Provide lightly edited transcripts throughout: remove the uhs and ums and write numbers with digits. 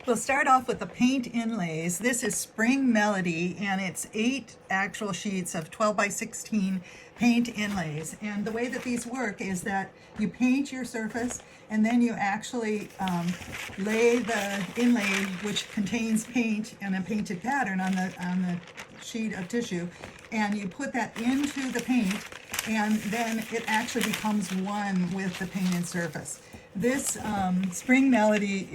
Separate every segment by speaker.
Speaker 1: We'll start off with the paint inlays. This is Spring Melody, and it's 8 actual sheets of 12 by 16 paint inlays. And the way that these work is that you paint your surface, and then you actually lay the inlay, which contains paint and a painted pattern on the sheet of tissue, and you put that into the paint, and then it actually becomes one with the painted surface. This Spring Melody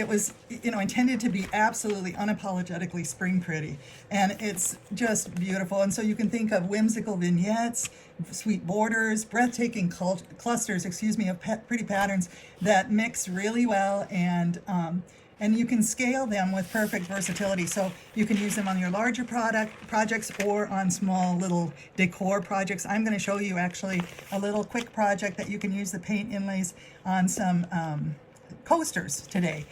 Speaker 1: was intended to be absolutely unapologetically spring pretty, and it's just beautiful. And so you can think of whimsical vignettes, sweet borders, breathtaking clusters of pretty patterns that mix really well, and you can scale them with perfect versatility. So you can use them on your larger projects or on small little decor projects. I'm going to show you actually a little quick project that you can use the paint inlays on some coasters today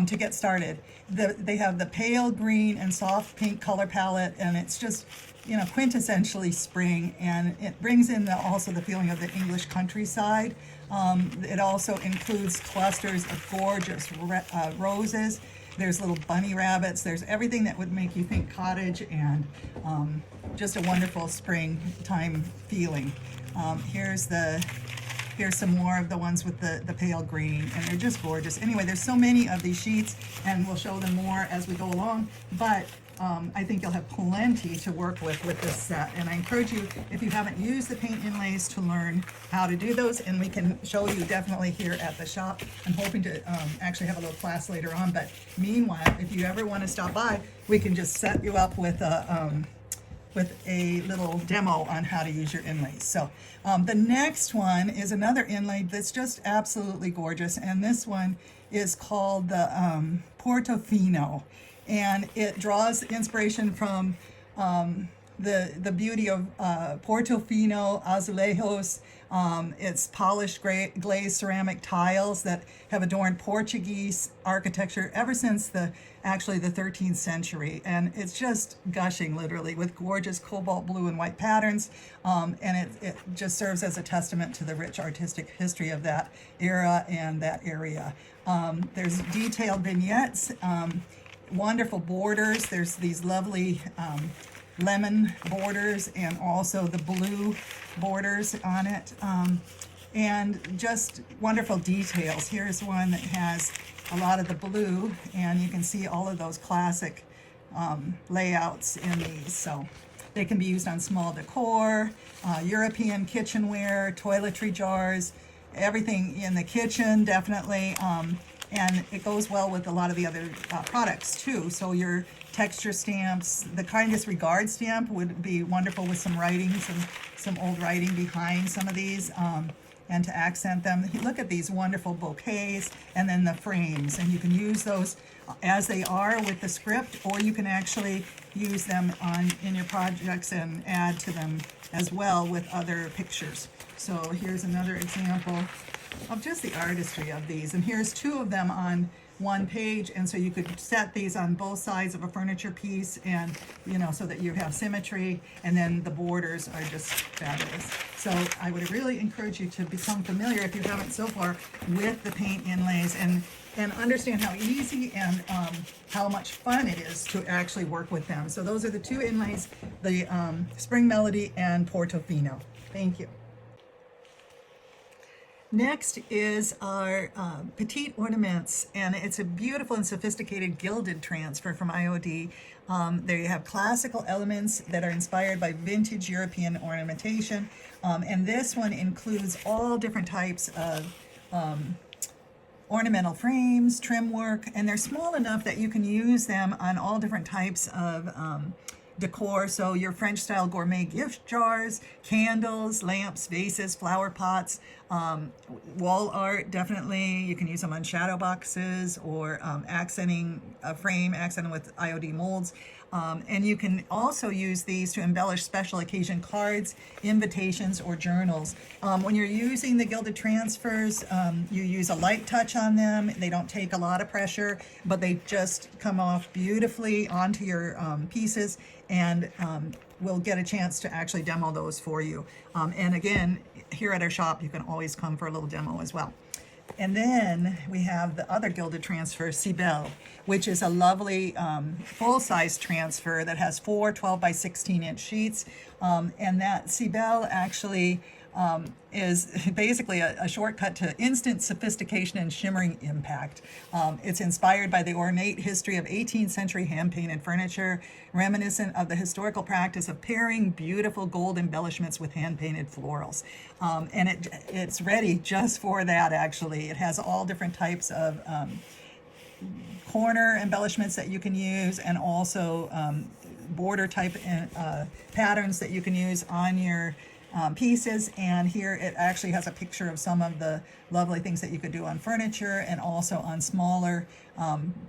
Speaker 1: to get started. They have the pale green and soft pink color palette, and it's just quintessentially spring, and it brings in also the feeling of the English countryside. It also includes clusters of gorgeous roses. There's little bunny rabbits. There's everything that would make you think cottage, and just a wonderful springtime feeling. Here's some more of the ones with the pale green, and they're just gorgeous. Anyway, there's so many of these sheets, and we'll show them more as we go along, but I think you'll have plenty to work with this set. And I encourage you, if you haven't used the paint inlays, to learn how to do those, and we can show you definitely here at the shop. I'm hoping to actually have a little class later on, but meanwhile, if you ever want to stop by, we can just set you up with a little demo on how to use your inlays. So the next one is another inlay that's just absolutely gorgeous, and this one is called the Portofino, and it draws inspiration from the beauty of Portofino azulejos. It's polished glazed ceramic tiles that have adorned Portuguese architecture ever since the 13th century, and it's just gushing literally with gorgeous cobalt blue and white patterns, and it just serves as a testament to the rich artistic history of that era and that area. There's detailed vignettes, wonderful borders. There's these lovely lemon borders and also the blue borders on it, and just wonderful details. Here's one that has a lot of the blue, and you can see all of those classic layouts in these. So they can be used on small decor, European kitchenware, toiletry jars, everything in the kitchen definitely, and it goes well with a lot of the other products too. So your texture stamps, the kindest regard stamp would be wonderful with some writing, some old writing behind some of these, and to accent them. Look at these wonderful bouquets, and then the frames, and you can use those as they are with the script, or you can actually use them in your projects and add to them as well with other pictures. So here's another example of just the artistry of these, and here's 2 of them on one page, and so you could set these on both sides of a furniture piece, and so that you have symmetry, and then the borders are just fabulous. So I would really encourage you to become familiar, if you haven't so far, with the paint inlays, and understand how easy and how much fun it is to actually work with them. So those are the 2 inlays, the Spring Melody and Portofino. Thank you. Next is our petite ornaments, and it's a beautiful and sophisticated gilded transfer from IOD. There you have classical elements that are inspired by vintage European ornamentation, and this one includes all different types of ornamental frames, trim work, and they're small enough that you can use them on all different types of decor. So your French style gourmet gift jars, candles, lamps, vases, flower pots, wall art, definitely. You can use them on shadow boxes, or accenting a frame, accenting with IOD molds. And you can also use these to embellish special occasion cards, invitations, or journals. When you're using the gilded transfers, you use a light touch on them. They don't take a lot of pressure, but they just come off beautifully onto your pieces, and we'll get a chance to actually demo those for you. And again, here at our shop, you can always come for a little demo as well. And then we have the other gilded transfer, Cibele, which is a lovely full-size transfer that has 4 12 by 16-inch sheets. And that Cibele actually is basically a shortcut to instant sophistication and shimmering impact. It's inspired by the ornate history of 18th century hand-painted furniture, reminiscent of the historical practice of pairing beautiful gold embellishments with hand-painted florals. And it's ready just for that, actually. It has all different types of corner embellishments that you can use, and also border type patterns that you can use on your pieces. And here it actually has a picture of some of the lovely things that you could do on furniture and also on smaller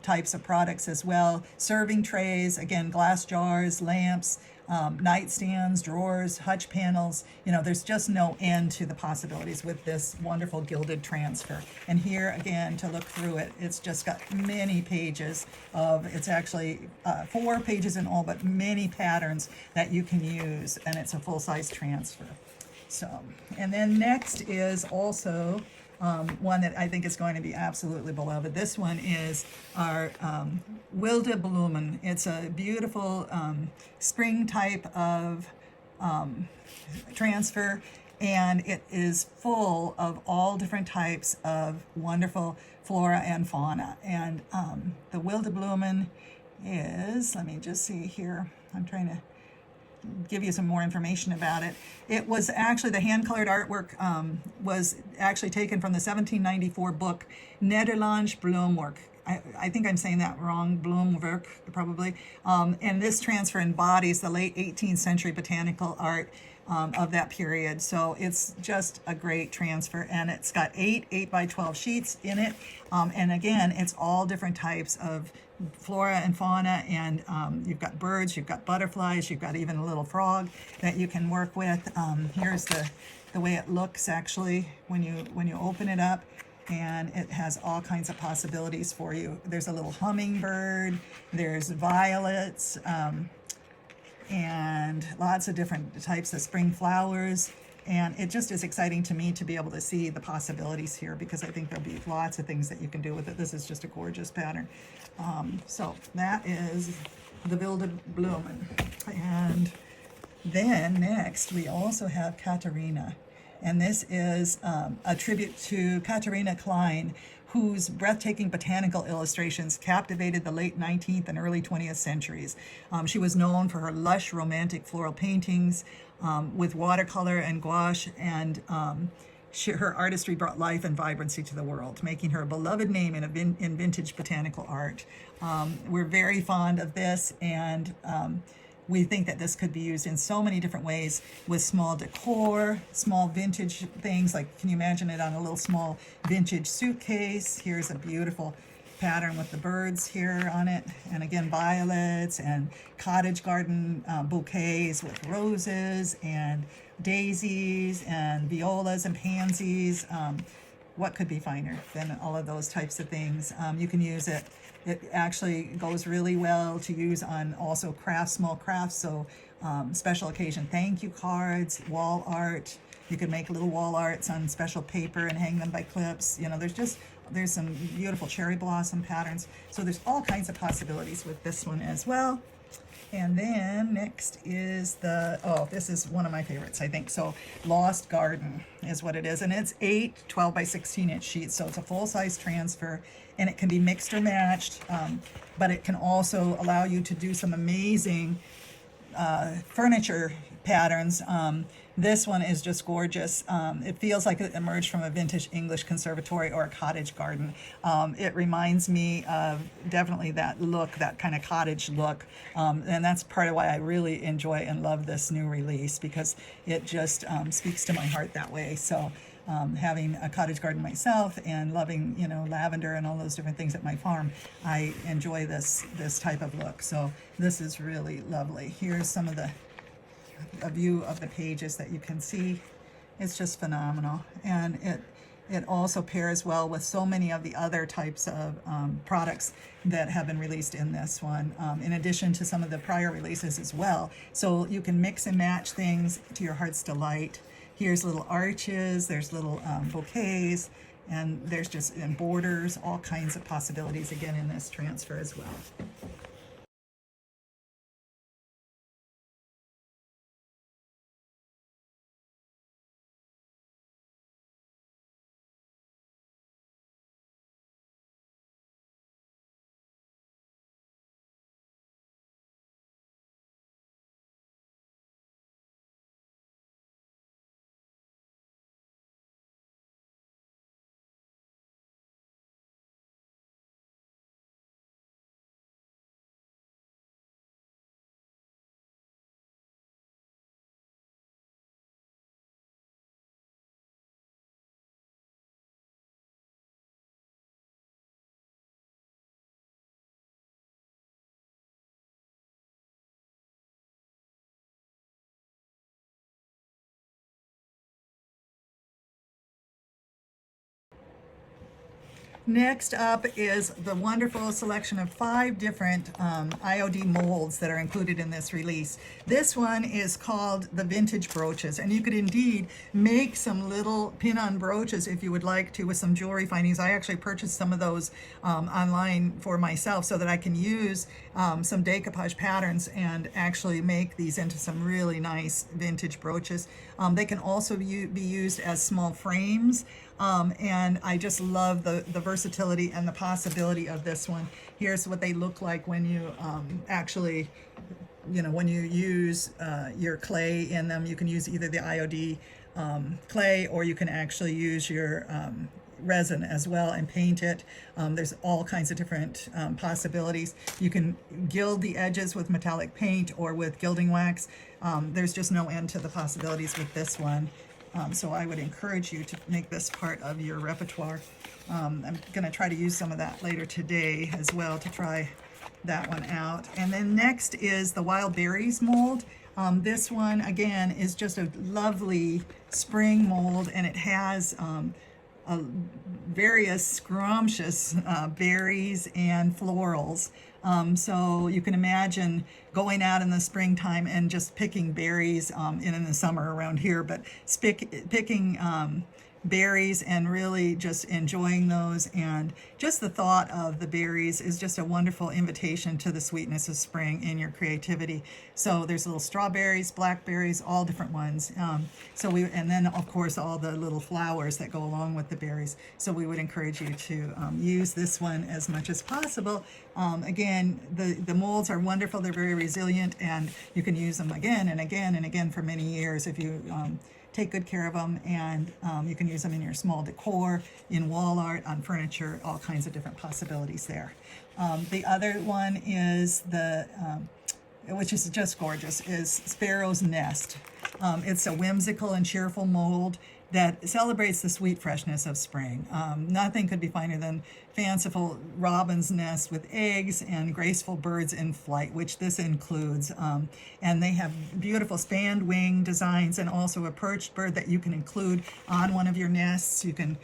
Speaker 1: types of products as well. Serving trays, again, glass jars, lamps, nightstands, drawers, hutch panels. You know, there's just no end to the possibilities with this wonderful gilded transfer. And here again, to look through it, it's just got many pages of, it's actually 4 pages in all, but many patterns that you can use, and it's a full-size transfer. So, and then next is also one that I think is going to be absolutely beloved. This one is our Wilde Blumen. It's a beautiful spring type of transfer, and it is full of all different types of wonderful flora and fauna. And the Wilde Blumen is, let me just see here, I'm trying to give you some more information about it. It was actually, the hand-colored artwork was actually taken from the 1794 book Nederlands Bloemwerk. I think I'm saying that wrong, Bloemwerk probably. And this transfer embodies the late 18th century botanical art of that period. So it's just a great transfer, and it's got 8 by 12 sheets in it. And again, it's all different types of flora and fauna, and you've got birds, you've got butterflies, you've got even a little frog that you can work with. Here's the way it looks actually when you open it up, and it has all kinds of possibilities for you. There's a little hummingbird, there's violets, and lots of different types of spring flowers. And it just is exciting to me to be able to see the possibilities here, because I think there'll be lots of things that you can do with it. This is just a gorgeous pattern. So that is the Wilde Blumen. And then next we also have Katharina. And this is a tribute to Katharina Klein, whose breathtaking botanical illustrations captivated the late 19th and early 20th centuries. She was known for her lush romantic floral paintings with watercolor and gouache, and her artistry brought life and vibrancy to the world, making her a beloved name in vintage botanical art. We're very fond of this, and we think that this could be used in so many different ways with small decor, small vintage things, like can you imagine it on a little small vintage suitcase? Here's a beautiful pattern with the birds here on it, and again violets and cottage garden bouquets with roses and daisies and violas and pansies. What could be finer than all of those types of things? You can use it. It actually goes really well to use on also crafts, small crafts, so special occasion thank you cards, wall art. You can make little wall arts on special paper and hang them by clips. You know, there's some beautiful cherry blossom patterns. So there's all kinds of possibilities with this one as well. And then next is this is one of my favorites, I think. So Lost Garden is what it is. And it's 8 12 by 16-inch sheets. So it's a full-size transfer, and it can be mixed or matched. But it can also allow you to do some amazing furniture patterns. This one is just gorgeous. It feels like it emerged from a vintage English conservatory or a cottage garden. It reminds me of definitely that look, that kind of cottage look. And that's part of why I really enjoy and love this new release, because it just speaks to my heart that way. So having a cottage garden myself and loving, you know, lavender and all those different things at my farm, I enjoy this type of look. So this is really lovely. Here's some of a view of the pages that you can see. It's just phenomenal, and it also pairs well with so many of the other types of products that have been released in this one, in addition to some of the prior releases as well. So you can mix and match things to your heart's delight. Here's little arches, there's little bouquets, And there's just in borders, all kinds of possibilities again in this transfer as well. Next up is the wonderful selection of 5 different IOD molds that are included in this release. This one is called the Vintage Brooches, and you could indeed make some little pin-on brooches if you would like to with some jewelry findings. I actually purchased some of those online for myself so that I can use some decoupage patterns and actually make these into some really nice vintage brooches. They can also be used as small frames. And I just love the versatility and the possibility of this one. Here's what they look like when you actually, when you use your clay in them. You can use either the IOD clay, or you can actually use your resin as well and paint it. There's all kinds of different possibilities. You can gild the edges with metallic paint or with gilding wax. There's just no end to the possibilities with this one. So I would encourage you to make this part of your repertoire. I'm going to try to use some of that later today as well to try that one out. And then next is the Wild Berries mold. This one, again, is just a lovely spring mold, and it has various scrumptious berries and florals. So you can imagine going out in the springtime and just picking berries in the summer around here, but picking berries and really just enjoying those. And just the thought of the berries is just a wonderful invitation to the sweetness of spring in your creativity. So there's little strawberries, blackberries, all different ones. And then of course all the little flowers that go along with the berries. So we would encourage you to use this one as much as possible. Again, the molds are wonderful. They're very resilient, and you can use them again and again and again for many years if you take good care of them. And you can use them in your small decor, in wall art, on furniture, all kinds of different possibilities there. The other one is which is just gorgeous, is Sparrow's Nest. It's a whimsical and cheerful mold that celebrates the sweet freshness of spring. Nothing could be finer than fanciful robin's nest with eggs and graceful birds in flight, which this includes. And they have beautiful spanned wing designs and also a perched bird that you can include on one of your nests. You can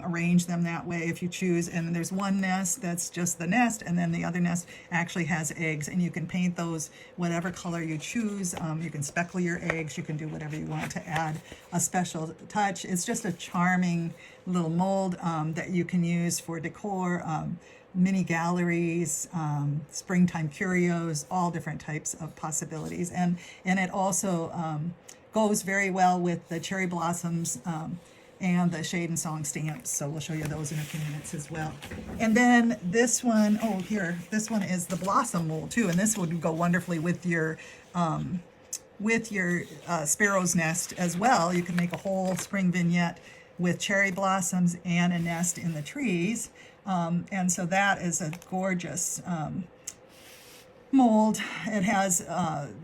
Speaker 1: arrange them that way if you choose. And there's one nest that's just the nest, and then the other nest actually has eggs, and you can paint those whatever color you choose. You can speckle your eggs. You can do whatever you want to add a special touch. It's just a charming little mold that you can use for decor, mini galleries, springtime curios, all different types of possibilities. And it also goes very well with the cherry blossoms and the shade and song stamps. So we'll show you those in a few minutes as well. And then this one, this one is the blossom mold too, and this would go wonderfully with your sparrow's nest as well. You can make a whole spring vignette with cherry blossoms and a nest in the trees. And so that is a gorgeous mold. It has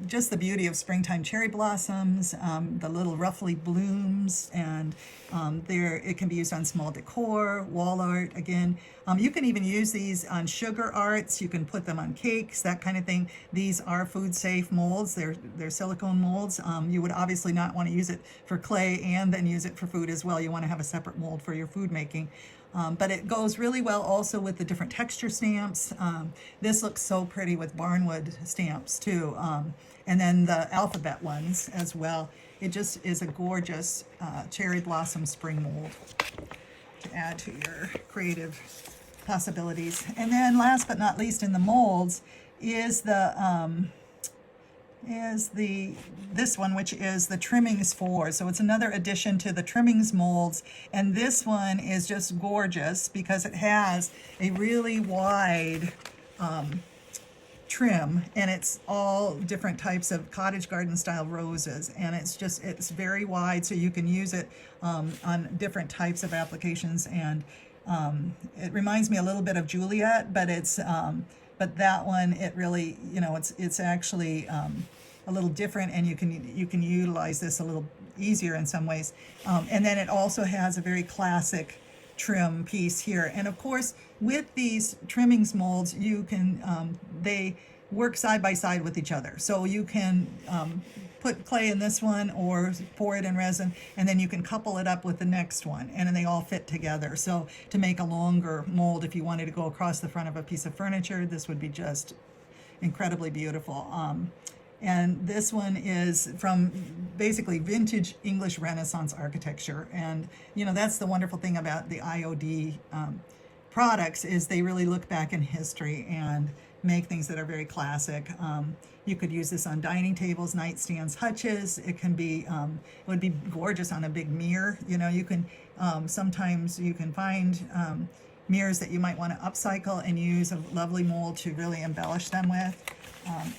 Speaker 1: just the beauty of springtime cherry blossoms, the little ruffly blooms, and it can be used on small decor, wall art. Again, you can even use these on sugar arts. You can put them on cakes, that kind of thing. These are food safe molds. They're silicone molds. You would obviously not want to use it for clay and then use it for food as well. You want to have a separate mold for your food making. But it goes really well also with the different texture stamps. This looks so pretty with barnwood stamps too. And then the alphabet ones as well. It just is a gorgeous cherry blossom spring mold. to add to your creative possibilities. And then last but not least in the molds is this one, which is the Trimmings 4. So it's another addition to the Trimmings molds, and this one is just gorgeous because it has a really wide trim, and it's all different types of cottage garden style roses, and it's very wide, so you can use it on different types of applications. And it reminds me a little bit of Juliet, but but that one, it really, it's actually a little different, and you can utilize this a little easier in some ways. And then it also has a very classic trim piece here. And of course, with these trimmings molds, you can they work side by side with each other. So you can put clay in this one or pour it in resin, and then you can couple it up with the next one, and then they all fit together. So to make a longer mold, if you wanted to go across the front of a piece of furniture, this would be just incredibly beautiful. And this one is from basically vintage English Renaissance architecture. And that's the wonderful thing about the IOD products, is they really look back in history and make things that are very classic. You could use this on dining tables, nightstands, hutches. It would be gorgeous on a big mirror. You can sometimes you can find mirrors that you might want to upcycle and use a lovely mold to really embellish them with.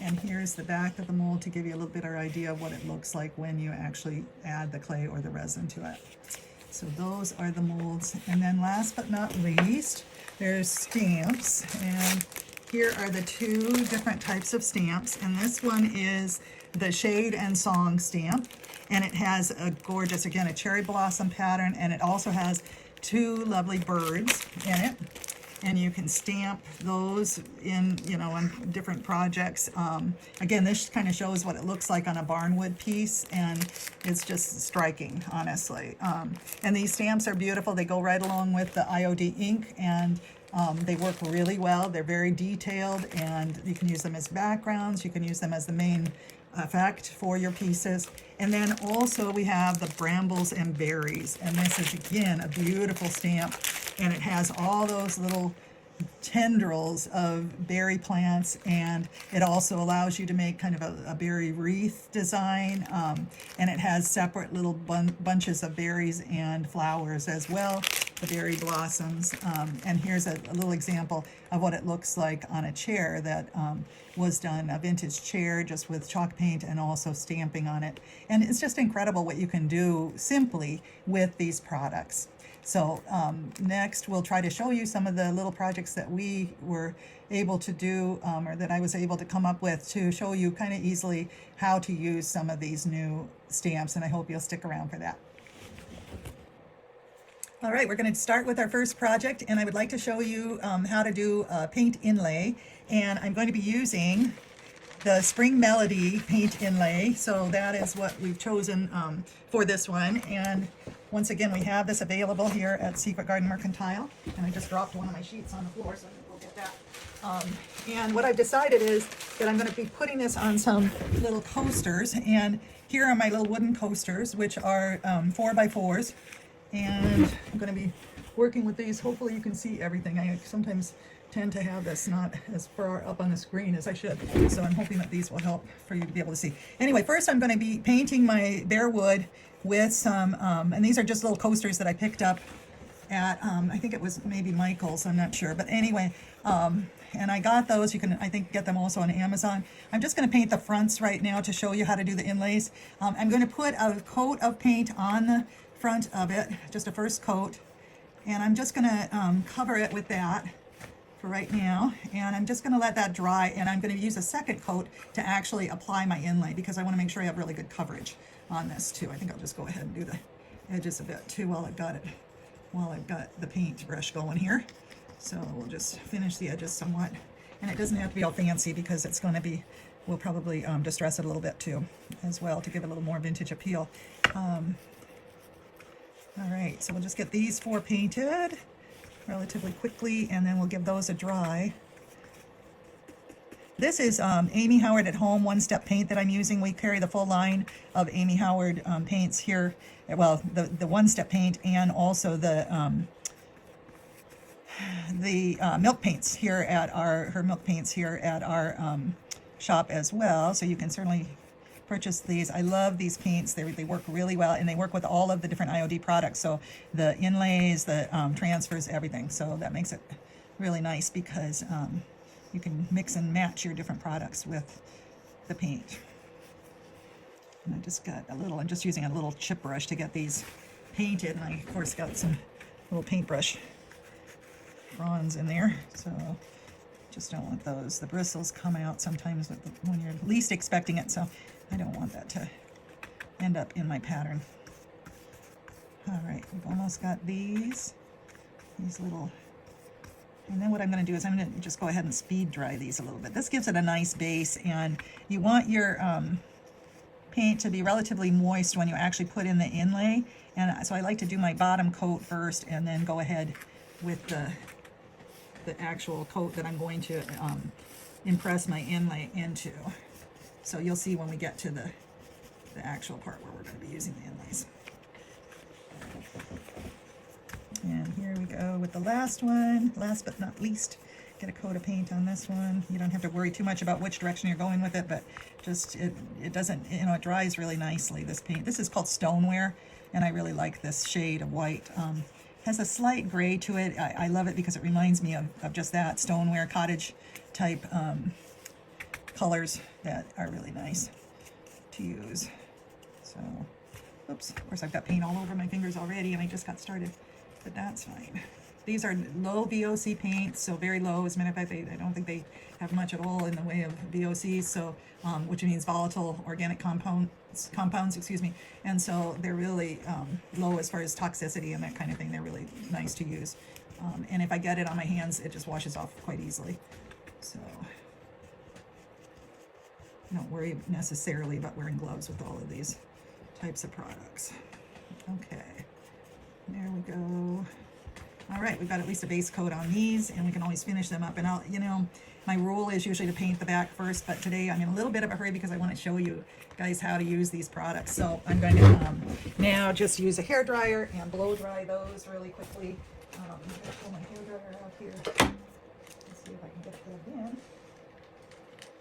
Speaker 1: And here's the back of the mold to give you a little bit of idea of what it looks like when you actually add the clay or the resin to it. So those are the molds. And then last but not least, there's stamps. And here are the two different types of stamps. And this one is the Shade and Song stamp. And it has a gorgeous, again, a cherry blossom pattern. And it also has two lovely birds in it. And you can stamp those in, on different projects. Again, this kind of shows what it looks like on a barnwood piece, and it's just striking, honestly. And these stamps are beautiful. They go right along with the IOD ink, and they work really well. They're very detailed, and you can use them as backgrounds. You can use them as the main effect for your pieces. And then also we have the Brambles and Berries, and this is again a beautiful stamp, and it has all those little tendrils of berry plants, and it also allows you to make kind of a berry wreath design, and it has separate little bunches of berries and flowers as well, the berry blossoms. And here's a little example of what it looks like on a chair that was done, a vintage chair, just with chalk paint and also stamping on it. And it's just incredible what you can do simply with these products. So next we'll try to show you some of the little projects that we were able to do, or that I was able to come up with, to show you kind of easily how to use some of these new stamps, and I hope you'll stick around for that. All right, we're going to start with our first project, and I would like to show you how to do a paint inlay, and I'm going to be using the Spring Melody paint inlay. So that is what we've chosen for this one. And once again, we have this available here at Secret Garden Mercantile. And I just dropped one of my sheets on the floor, so I'm going to go get that. And what I've decided is that I'm going to be putting this on some little coasters. And here are my little wooden coasters, which are 4x4s. And I'm going to be working with these. Hopefully you can see everything. I sometimes tend to have this not as far up on the screen as I should. So I'm hoping that these will help for you to be able to see. Anyway, first I'm going to be painting my bare wood with some, and these are just little coasters that I picked up at, I think it was maybe Michael's, I'm not sure. But anyway, and I got those. You can, I think, get them also on Amazon. I'm just going to paint the fronts right now to show you how to do the inlays. I'm going to put a coat of paint on the front of it, just a first coat. And I'm just going to cover it with that for right now, and I'm just going to let that dry, and I'm going to use a second coat to actually apply my inlay, because I want to make sure I have really good coverage on this too. I think I'll just go ahead and do the edges a bit too while I've got the paint brush going here. So we'll just finish the edges somewhat, and it doesn't have to be all fancy, because it's going to be, we'll probably distress it a little bit too as well to give it a little more vintage appeal. All right, so we'll just get these 4 painted relatively quickly, and then we'll give those a dry. This is Amy Howard at Home one-step paint that I'm using. We carry the full line of Amy Howard paints here. Well, the one-step paint, and also the the milk paints here at her milk paints here at our shop as well. So you can certainly purchase these. I love these paints. They work really well, and they work with all of the different IOD products. So the inlays, the transfers, everything. So that makes it really nice because you can mix and match your different products with the paint. And I just got I'm just using a little chip brush to get these painted, and I of course got some little paintbrush bronze in there, so just don't want those. The bristles come out sometimes when you're least expecting it, so I don't want that to end up in my pattern. All right, we've almost got these little, and then what I'm going to do is I'm going to just go ahead and speed dry these a little bit. This gives it a nice base, and you want your paint to be relatively moist when you actually put in the inlay, and so I like to do my bottom coat first and then go ahead with the actual coat that I'm going to impress my inlay into. So you'll see when we get to the actual part where we're going to be using the inlays. And here we go with the last one. Last but not least, get a coat of paint on this one. You don't have to worry too much about which direction you're going with it, but just it doesn't, it dries really nicely, this paint. This is called Stoneware, and I really like this shade of white. Has a slight gray to it. I love it because it reminds me of just that stoneware cottage type colors that are really nice to use. So, oops, of course I've got paint all over my fingers already and I just got started, but that's fine. These are low VOC paints, so very low. As a matter of fact, I don't think they have much at all in the way of VOCs, so which means volatile organic compounds, excuse me. And so they're really low as far as toxicity and that kind of thing. They're really nice to use. And if I get it on my hands, it just washes off quite easily. So don't worry necessarily about wearing gloves with all of these types of products. Okay, there we go. All right, we've got at least a base coat on these, and we can always finish them up. And I'll, my rule is usually to paint the back first, but today I'm in a little bit of a hurry because I want to show you guys how to use these products. So I'm going to now just use a hair dryer and blow dry those really quickly. I'm going to pull my hair dryer out here. Let's see if I can get that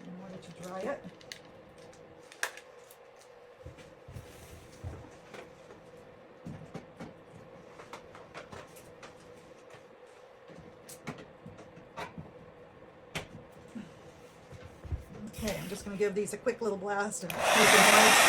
Speaker 1: in order to dry it. Okay, I'm just going to give these a quick little blast and make them nice.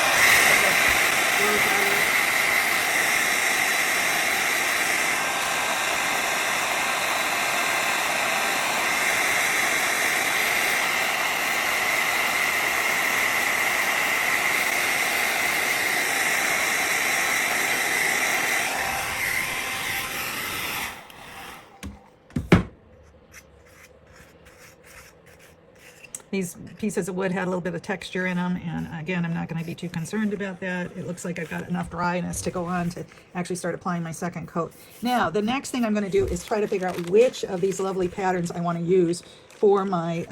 Speaker 1: These pieces of wood had a little bit of texture in them, and again, I'm not going to be too concerned about that. It looks like I've got enough dryness to go on to actually start applying my second coat. Now, the next thing I'm going to do is try to figure out which of these lovely patterns I want to use for my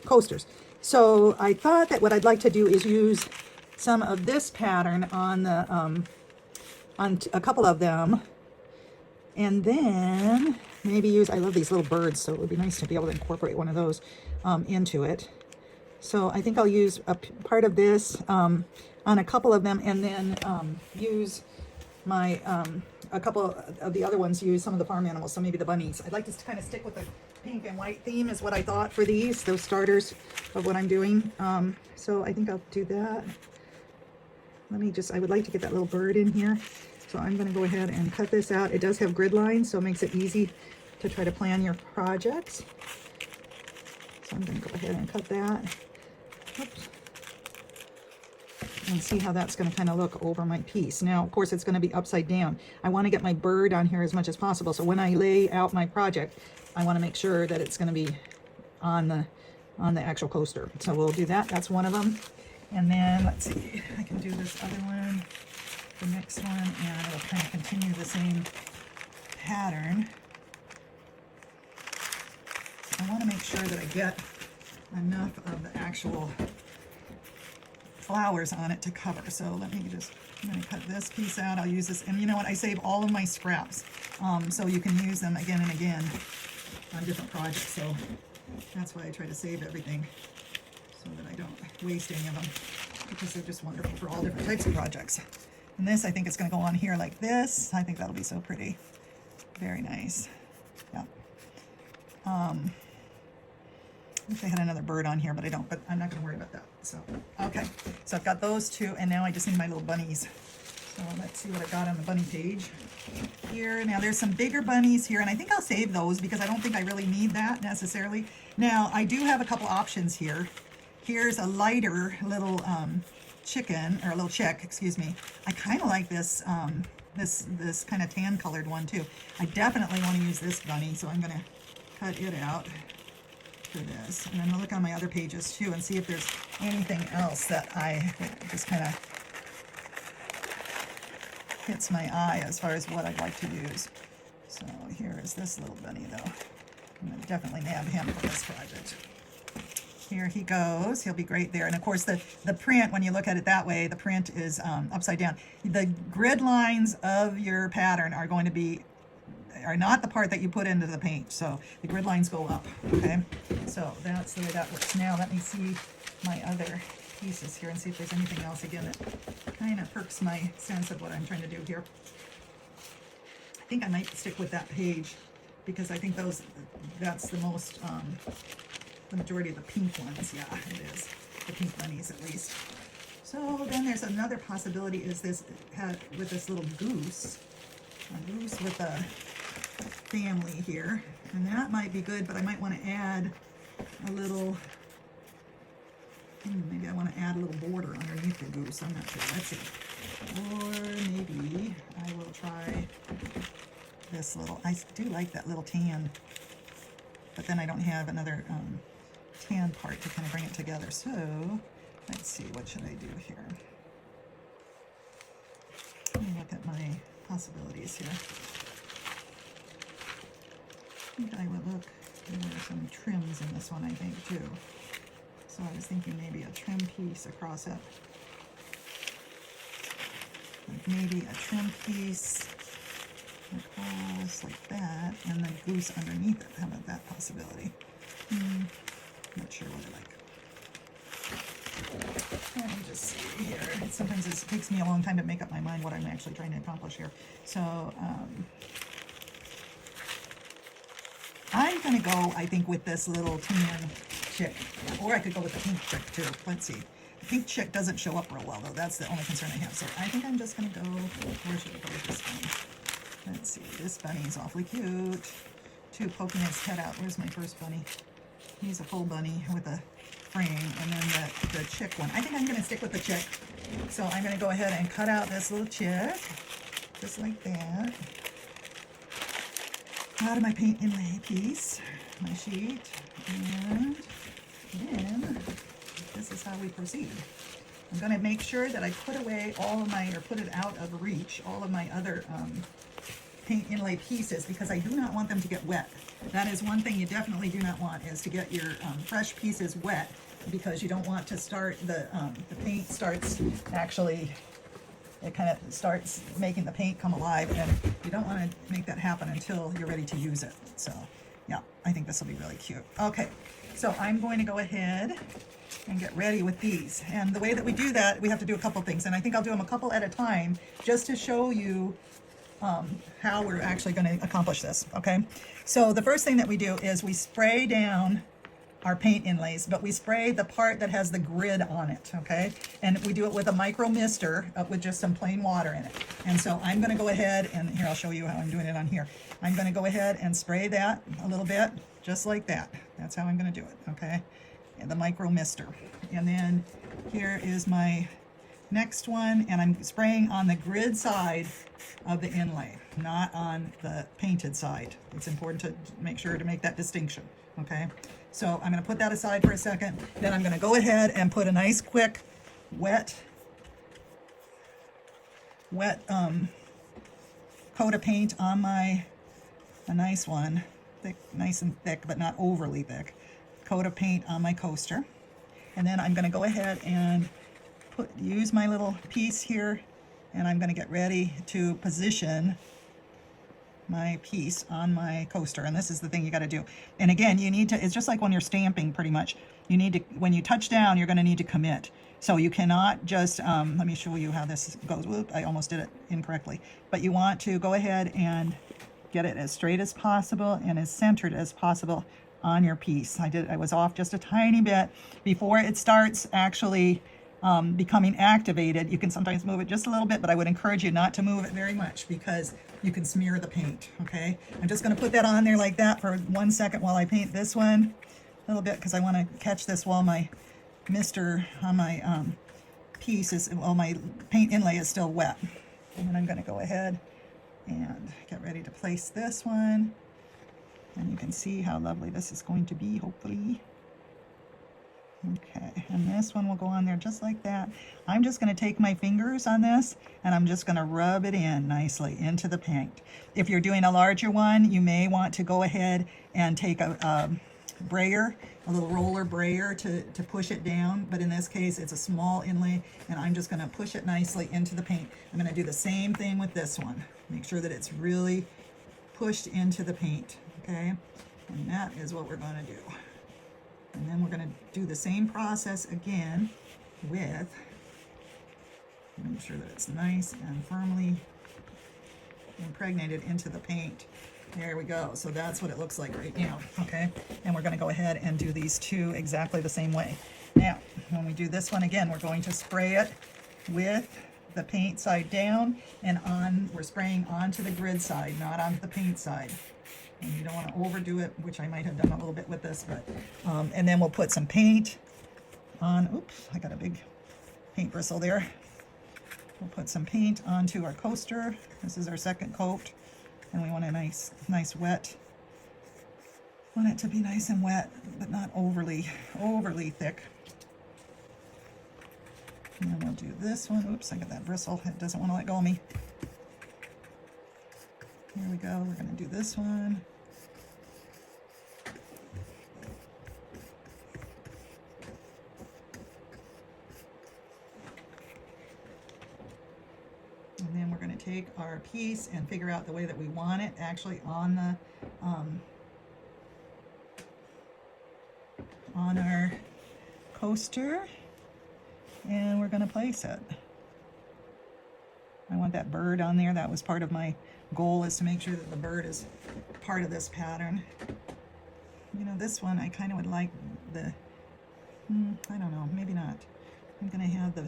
Speaker 1: coasters. So I thought that what I'd like to do is use some of this pattern on the on a couple of them, and then maybe use, I love these little birds, so it would be nice to be able to incorporate one of those into it. So I think I'll use a part of this on a couple of them, and then use my a couple of the other ones, use some of the farm animals, so maybe the bunnies. I'd like to kind of stick with the pink and white theme is what I thought for these starters of what I'm doing. So I think I'll do that. I would like to get that little bird in here. So I'm going to go ahead and cut this out. It does have grid lines, so it makes it easy to try to plan your projects. So I'm going to go ahead and cut that. Oops. And see how that's going to kind of look over my piece. Now, of course, it's going to be upside down. I want to get my bird on here as much as possible. So when I lay out my project, I want to make sure that it's going to be on the actual coaster. So we'll do that. That's one of them. And then let's see, I can do this other one, the next one, and it'll kind of continue the same pattern. I want to make sure that I get enough of the actual flowers on it to cover. So I'm going to cut this piece out. I'll use this, and you know what? I save all of my scraps, so you can use them again and again on different projects, so that's why I try to save everything so that I don't waste any of them, because they're just wonderful for all different types of projects. And this, I think it's going to go on here like this. I think that'll be so pretty. Very nice. Yeah. Wish I had another bird on here, but I don't, but I'm not going to worry about that. So, okay. So I've got those two, and now I just need my little bunnies. So let's see what I got on the bunny page here. Now there's some bigger bunnies here, and I think I'll save those because I don't think I really need that necessarily. Now I do have a couple options here. Here's a lighter little chicken, or a little chick, excuse me. I kind of like this this kind of tan colored one too. I definitely want to use this bunny, so I'm going to cut it out for this. And I'm going to look on my other pages too and see if there's anything else that just kind of hits my eye as far as what I'd like to use. So here is this little bunny though. I'm going to definitely nab him for this project. Here he goes. He'll be great there. And of course the print, when you look at it that way, the print is upside down. The grid lines of your pattern are going to be, are not the part that you put into the paint. So the grid lines go up, okay? So that's the way that works. Now let me see my other pieces here and see if there's anything else again that kind of perks my sense of what I'm trying to do here. I think I might stick with that page because I think that's the most, the majority of the pink ones. Yeah, it is. The pink bunnies at least. So then there's another possibility is this, with this little goose, a goose with a family here. And that might be good, but I might want to add a little, maybe I want to add a little border underneath the goose. I'm not sure. Let's see. Or maybe I will try this little, I do like that little tan, but then I don't have another tan part to kind of bring it together. So let's see, what should I do here? Let me look at my possibilities here. I think I would look, there are some trims in this one, I think, too. So I was thinking maybe a trim piece across it. Like maybe a trim piece across like that, and the goose underneath it. How about that possibility? Not sure what I like. Let me just see here. Sometimes it takes me a long time to make up my mind what I'm actually trying to accomplish here. So I'm going to go, I think, with this little tan chick. Or I could go with the pink chick too. Let's see. The pink chick doesn't show up real well though. That's the only concern I have. So I think I'm just going to go, where should I go with this bunny? Let's see. This bunny's awfully cute. Too, poking his head out. Where's my first bunny? He's a full bunny with a frame. And then the chick one. I think I'm going to stick with the chick. So I'm going to go ahead and cut out this little chick. Just like that. Out of my paint inlay piece. My sheet. And then this is how we proceed. I'm going to make sure that I put away all of my, or put it out of reach, all of my other paint inlay pieces, because I do not want them to get wet. That is one thing you definitely do not want, is to get your fresh pieces wet, because you don't want to start, the paint starts actually, it kind of starts making the paint come alive, and you don't want to make that happen until you're ready to use it. So yeah, I think this will be really cute. Okay, so I'm going to go ahead and get ready with these. And the way that we do that, we have to do a couple things, and I think I'll do them a couple at a time just to show you how we're actually going to accomplish this. Okay, so the first thing that we do is we spray down our paint inlays, but we spray the part that has the grid on it, okay? And we do it with a micro mister with just some plain water in it. And so I'm gonna go ahead, and here I'll show you how I'm doing it on here. I'm gonna go ahead and spray that a little bit, just like that. That's how I'm gonna do it, okay? And the micro mister. And then here is my next one, and I'm spraying on the grid side of the inlay, not on the painted side. It's important to make sure to make that distinction, okay? So I'm going to put that aside for a second. Then I'm going to go ahead and put a nice quick wet coat of paint on a nice one, thick, nice and thick, but not overly thick, coat of paint on my coaster. And then I'm going to go ahead and use my little piece here, and I'm going to get ready to position my piece on my coaster, and this is the thing you got to do. And again, you need to, it's just like when you're stamping pretty much, you need to, when you touch down, you're going to need to commit. So you cannot just, let me show you how this goes. Whoop, I almost did it incorrectly. But you want to go ahead and get it as straight as possible and as centered as possible on your piece. I was off just a tiny bit before it starts actually becoming activated. You can sometimes move it just a little bit, but I would encourage you not to move it very much because you can smear the paint, okay? I'm just gonna put that on there like that for 1 second while I paint this one a little bit, because I wanna catch this while my mister on my piece is, while my paint inlay is still wet. And then I'm gonna go ahead and get ready to place this one. And you can see how lovely this is going to be, hopefully. Okay, and this one will go on there just like that. I'm just going to take my fingers on this and I'm just going to rub it in nicely into the paint. If you're doing a larger one, you may want to go ahead and take a brayer, a little roller brayer to push it down. But in this case, it's a small inlay and I'm just going to push it nicely into the paint. I'm going to do the same thing with this one. Make sure that it's really pushed into the paint, okay? And that is what we're going to do. And then we're going to do the same process again with, make sure that it's nice and firmly impregnated into the paint. There we go. So that's what it looks like right now, okay? And we're going to go ahead and do these two exactly the same way. Now, when we do this one again, we're going to spray it with the paint side down and on, we're spraying onto the grid side, not onto the paint side. And you don't want to overdo it, which I might have done a little bit with this, but, and then we'll put some paint on, oops, I got a big paint bristle there. We'll put some paint onto our coaster. This is our second coat, and we want a nice wet, want it to be nice and wet, but not overly thick. And then we'll do this one. Oops, I got that bristle, it doesn't want to let go of me. Here we go, we're going to do this one. And then we're going to take our piece and figure out the way that we want it actually on the on our coaster, and we're going to place it. I want that bird on there. That was part of my goal, is to make sure that the bird is part of this pattern. You know, this one I kind of would like the, I don't know, maybe not. I'm going to have the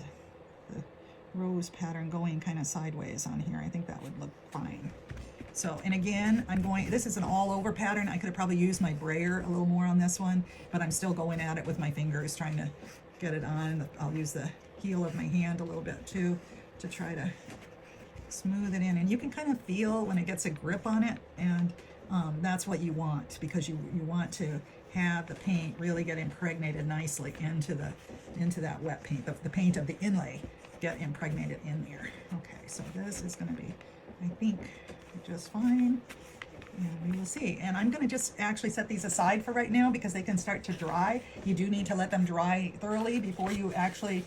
Speaker 1: rose pattern going kind of sideways on here. I think that would look fine. So, and again, this is an all over pattern. I could have probably used my brayer a little more on this one, but I'm still going at it with my fingers, trying to get it on. I'll use the heel of my hand a little bit too, to try to smooth it in. And you can kind of feel when it gets a grip on it, and that's what you want, because you want to have the paint really get impregnated nicely into that wet paint, the paint of the inlay get impregnated in there. Okay, so this is going to be, I think, just fine, and we will see. And I'm going to just actually set these aside for right now because they can start to dry. You do need to let them dry thoroughly before you actually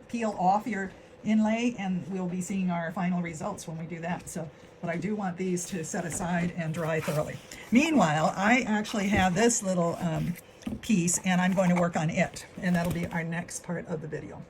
Speaker 1: peel off your inlay, and we'll be seeing our final results when we do that. So, but I do want these to set aside and dry thoroughly. Meanwhile, I actually have this little piece, and I'm going to work on it, and that'll be our next part of the video.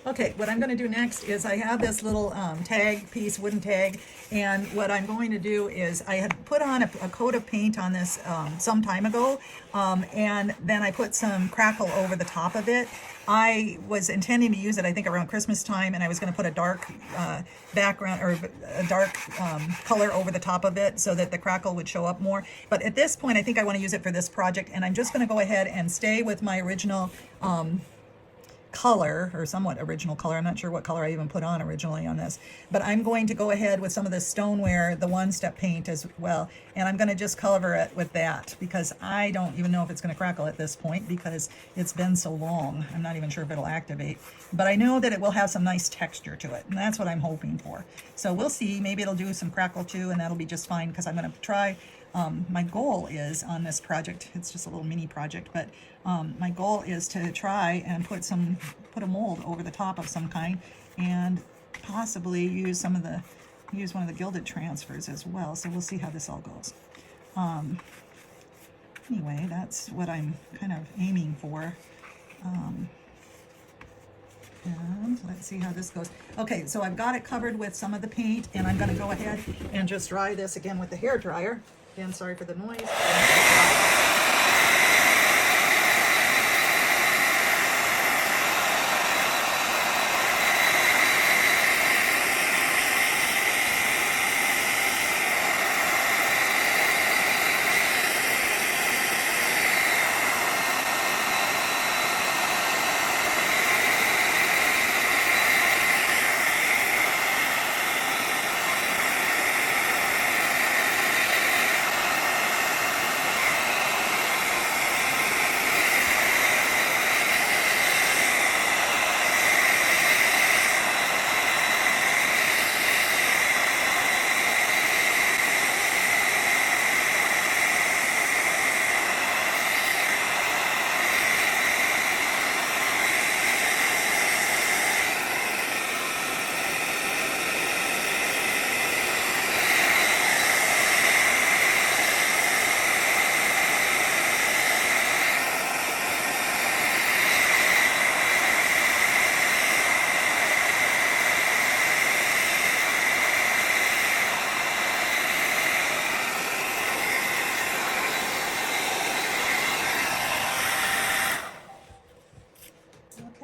Speaker 1: Okay, what I'm going to do next is I have this little tag piece, wooden tag, and what I'm going to do is I had put on a coat of paint on this some time ago, and then I put some crackle over the top of it. I was intending to use it, I think, around Christmas time, and I was going to put a dark background, or a dark color over the top of it so that the crackle would show up more. But at this point, I think I want to use it for this project, and I'm just going to go ahead and stay with my original color, or somewhat original color. I'm not sure what color I even put on originally on this, but I'm going to go ahead with some of the stoneware, the one-step paint as well, and I'm going to just cover it with that, because I don't even know if it's going to crackle at this point because it's been so long. I'm not even sure if it'll activate, but I know that it will have some nice texture to it, and that's what I'm hoping for. So we'll see. Maybe it'll do some crackle too, and that'll be just fine, because I'm going to try. My goal is on this project, it's just a little mini project, but my goal is to try and put a mold over the top of some kind, and possibly use some of the use one of the gilded transfers as well, so we'll see how this all goes. Anyway, that's what I'm kind of aiming for. And let's see how this goes. Okay, so I've got it covered with some of the paint, and I'm going to go ahead and just dry this again with the hair dryer. Again, sorry for the noise.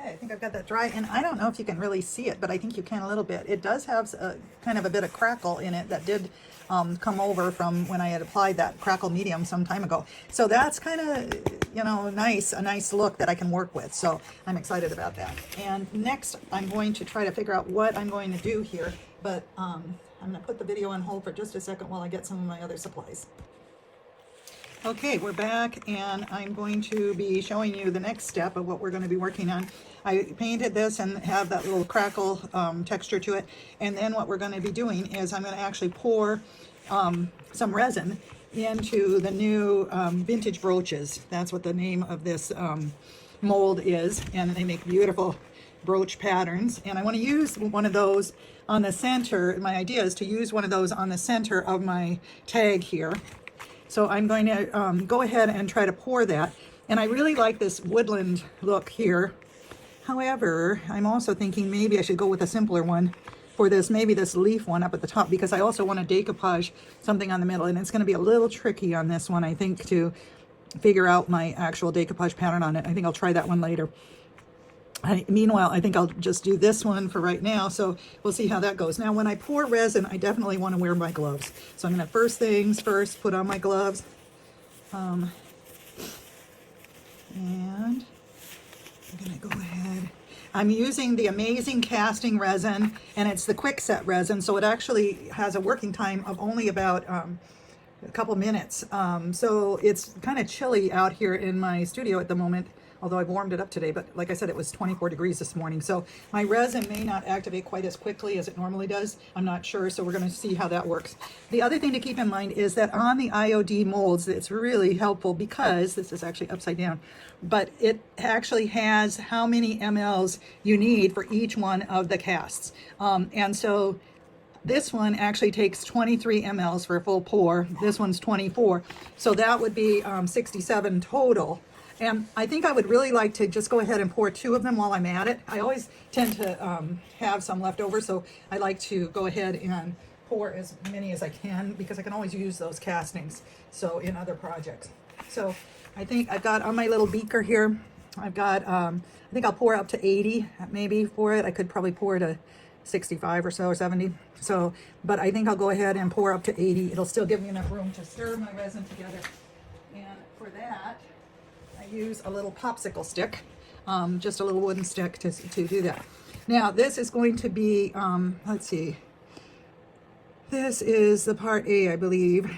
Speaker 1: I think I've got that dry, and I don't know if you can really see it, but I think you can a little bit. It does have a, kind of a bit of crackle in it that did come over from when I had applied that crackle medium some time ago. So that's kind of, you know, a nice look that I can work with. So I'm excited about that. And next, I'm going to try to figure out what I'm going to do here, but I'm going to put the video on hold for just a second while I get some of my other supplies. Okay, we're back, and I'm going to be showing you the next step of what we're going to be working on. I painted this and have that little crackle texture to it, and then what we're going to be doing is I'm going to actually pour some resin into the new vintage brooches. That's what the name of this mold is, and they make beautiful brooch patterns, and I want to use one of those on the center. My idea is to use one of those on the center of my tag here. So I'm going to go ahead and try to pour that. And I really like this woodland look here. However, I'm also thinking maybe I should go with a simpler one for this, maybe this leaf one up at the top, because I also want to decoupage something on the middle. And it's going to be a little tricky on this one, I think, to figure out my actual decoupage pattern on it. I think I'll try that one later. Meanwhile, I think I'll just do this one for right now, so we'll see how that goes. Now, when I pour resin, I definitely want to wear my gloves. So I'm going to first things first, put on my gloves. And I'm going to go ahead. I'm using the Amazing Casting resin, and it's the quick set resin, so it actually has a working time of only about a couple minutes. So it's kind of chilly out here in my studio at the moment, although I've warmed it up today, but like I said, it was 24 degrees this morning. So my resin may not activate quite as quickly as it normally does. I'm not sure, so we're going to see how that works. The other thing to keep in mind is that on the IOD molds, it's really helpful because, this is actually upside down, but it actually has how many mLs you need for each one of the casts. And so this one actually takes 23 mLs for a full pour. This one's 24. So that would be 67 total. And I think I would really like to just go ahead and pour two of them while I'm at it. I always tend to have some left over, so I like to go ahead and pour as many as I can because I can always use those castings so in other projects. So I think I've got on my little beaker here, I've got, I think I'll pour up to 80 maybe for it. I could probably pour to 65 or so, or 70. So, but I think I'll go ahead and pour up to 80. It'll still give me enough room to stir my resin together. And for that, I use a little popsicle stick, just a little wooden stick to do that. Now this is going to be, let's see, this is the part A, I believe,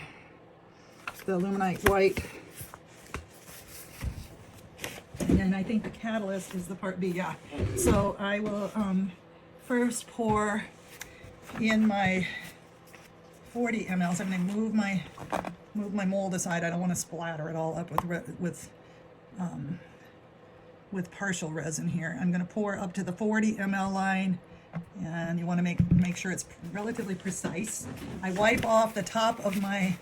Speaker 1: the Illuminite white. And then I think the catalyst is the part B, yeah. So I will first pour in my 40 mLs. I'm going to move my mold aside. I don't want to splatter it all up with partial resin here. I'm going to pour up to the 40 ml line, And you want to make sure it's relatively precise. I wipe off the top of my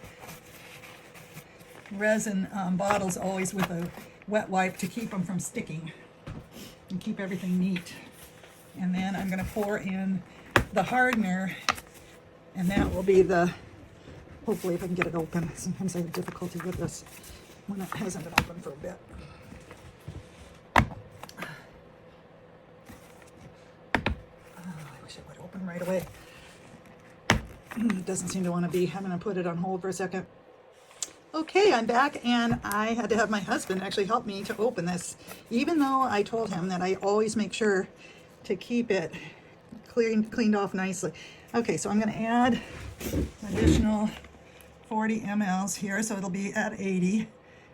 Speaker 1: resin bottles always with a wet wipe to keep them from sticking and keep everything neat. And then I'm going to pour in the hardener, and that will be the, hopefully if I can get it open. Sometimes I have difficulty with this when it hasn't been open for a bit. I wish it would open right away. It doesn't seem to want to be. I'm going to put it on hold for a second. Okay, I'm back, and I had to have my husband actually help me to open this, even though I told him that I always make sure to keep it cleaned off nicely. Okay, so I'm going to add additional 40 mLs here, so it'll be at 80,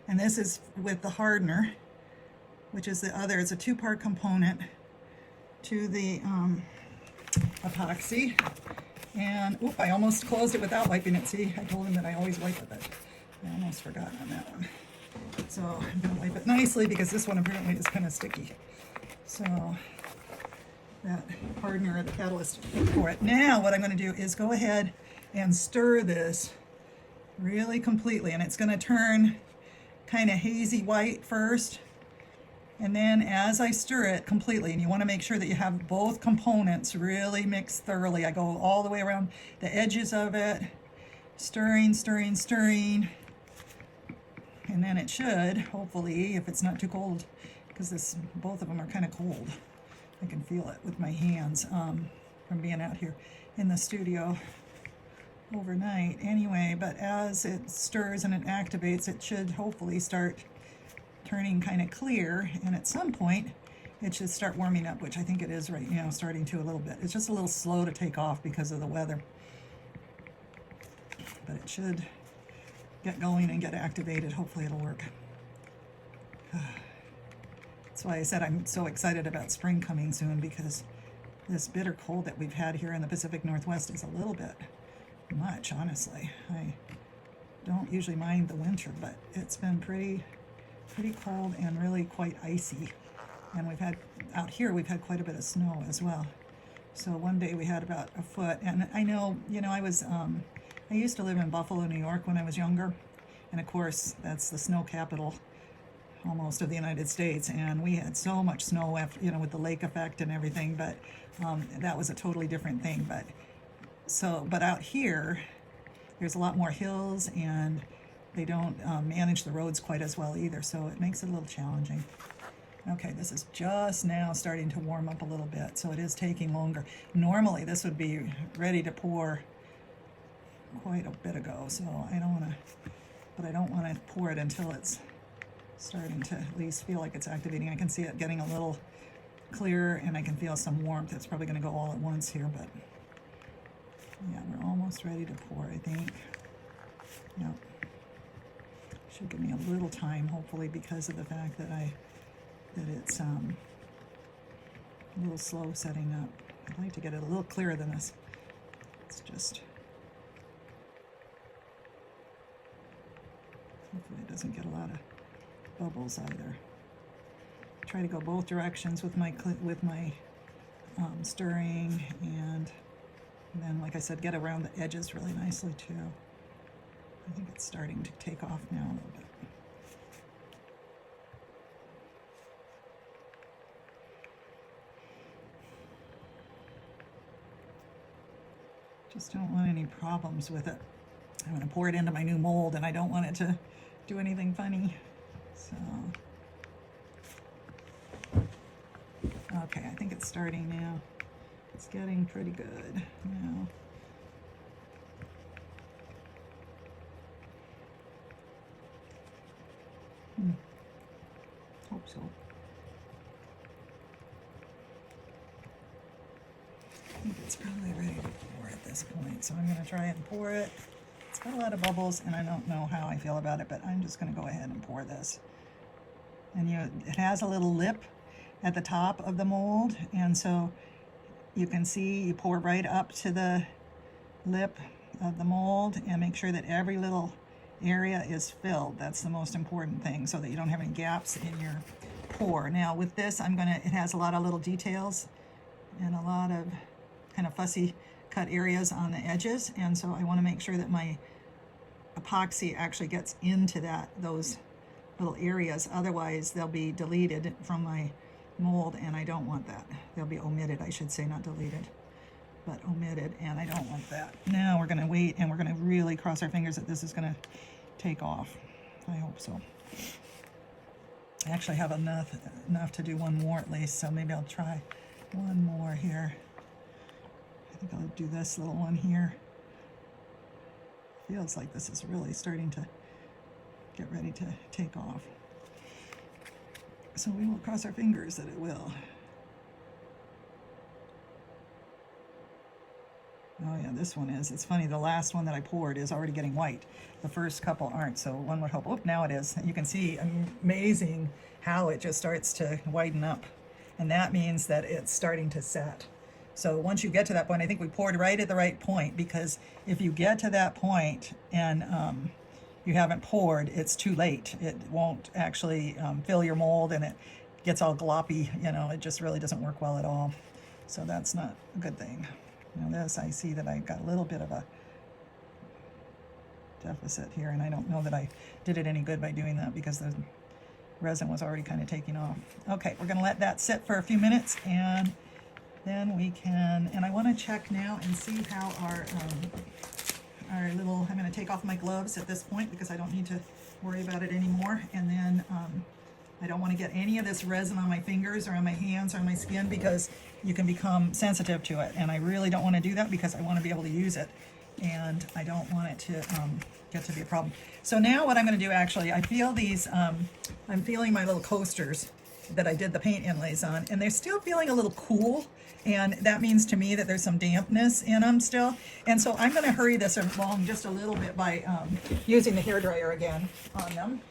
Speaker 1: and this is with the hardener, which is the other. It's a two-part component to the epoxy. And oop, I almost closed it without wiping it. See, I told him that I always wipe with it. I almost forgot on that one. So I'm going to wipe it nicely because this one apparently is kind of sticky. So that hardener or the catalyst for it. Now what I'm going to do is go ahead and stir this really completely. And it's going to turn kind of hazy white first. And then as I stir it completely, and you want to make sure that you have both components really mixed thoroughly. I go all the way around the edges of it, stirring, stirring, stirring. And then it should, hopefully, if it's not too cold, because both of them are kind of cold. I can feel it with my hands from being out here in the studio overnight. Anyway, but as it stirs and it activates, it should hopefully start turning kind of clear, and at some point it should start warming up, which I think it is right now, starting to a little bit. It's just a little slow to take off because of the weather, but it should get going and get activated. Hopefully it'll work. That's why I said I'm so excited about spring coming soon, because this bitter cold that we've had here in the Pacific Northwest is a little bit much, honestly. I don't usually mind the winter, but it's been pretty cold and really quite icy. And we've had, out here, we've had quite a bit of snow as well. So one day we had about a foot. And I know, I used to live in Buffalo, New York when I was younger. And of course, that's the snow capital almost of the United States. And we had so much snow after, with the lake effect and everything, but that was a totally different thing. But out here, there's a lot more hills, and they don't manage the roads quite as well either, so it makes it a little challenging. Okay, this is just now starting to warm up a little bit, so it is taking longer. Normally this would be ready to pour quite a bit ago, so I don't want to pour it until it's starting to at least feel like it's activating. I can see it getting a little clearer, and I can feel some warmth. It's probably going to go all at once here, but yeah, we're almost ready to pour, I think. Yep. Should give me a little time, hopefully, because of the fact that it's a little slow setting up. I'd like to get it a little clearer than this. It's just, hopefully it doesn't get a lot of bubbles either. Try to go both directions with my stirring, and then, like I said, get around the edges really nicely too. I think it's starting to take off now a little bit. Just don't want any problems with it. I'm going to pour it into my new mold, and I don't want it to do anything funny. So, okay, I think it's starting now. It's getting pretty good now. Hope so. I think it's probably ready to pour at this point, so I'm going to try and pour it. It's got a lot of bubbles, and I don't know how I feel about it, but I'm just going to go ahead and pour this. And it has a little lip at the top of the mold, and so you can see you pour right up to the lip of the mold and make sure that every little area is filled. That's the most important thing, so that you don't have any gaps in your pour. Now with this, it has a lot of little details and a lot of kind of fussy cut areas on the edges, and so I want to make sure that my epoxy actually gets into those little areas. Otherwise they'll be deleted from my mold, and I don't want that. They'll be omitted, I should say, not deleted, but omitted, and I don't want that. Now we're going to wait, and we're going to really cross our fingers that this is going to take off. I hope so. I actually have enough to do one more at least, so maybe I'll try one more here. I think I'll do this little one here. Feels like this is really starting to get ready to take off. So we will cross our fingers that it will. Oh yeah, this one is. It's funny, the last one that I poured is already getting white. The first couple aren't, so one would hope. Oh, now it is. You can see amazing how it just starts to whiten up. And that means that it's starting to set. So once you get to that point, I think we poured right at the right point, because if you get to that point and you haven't poured, it's too late. It won't actually fill your mold, and it gets all gloppy. You know, it just really doesn't work well at all. So that's not a good thing. Now this, I see that I got a little bit of a deficit here, and I don't know that I did it any good by doing that, because the resin was already kind of taking off. Okay, we're going to let that sit for a few minutes, and then we can, and I want to check now and see how our little, I'm going to take off my gloves at this point because I don't need to worry about it anymore, and then I don't want to get any of this resin on my fingers or on my hands or on my skin, because you can become sensitive to it, and I really don't want to do that because I want to be able to use it, and I don't want it to get to be a problem. So now what I'm going to do, actually, I feel these, I'm feeling my little coasters that I did the paint inlays on, and they're still feeling a little cool, and that means to me that there's some dampness in them still, and so I'm going to hurry this along just a little bit by using the hairdryer again on them.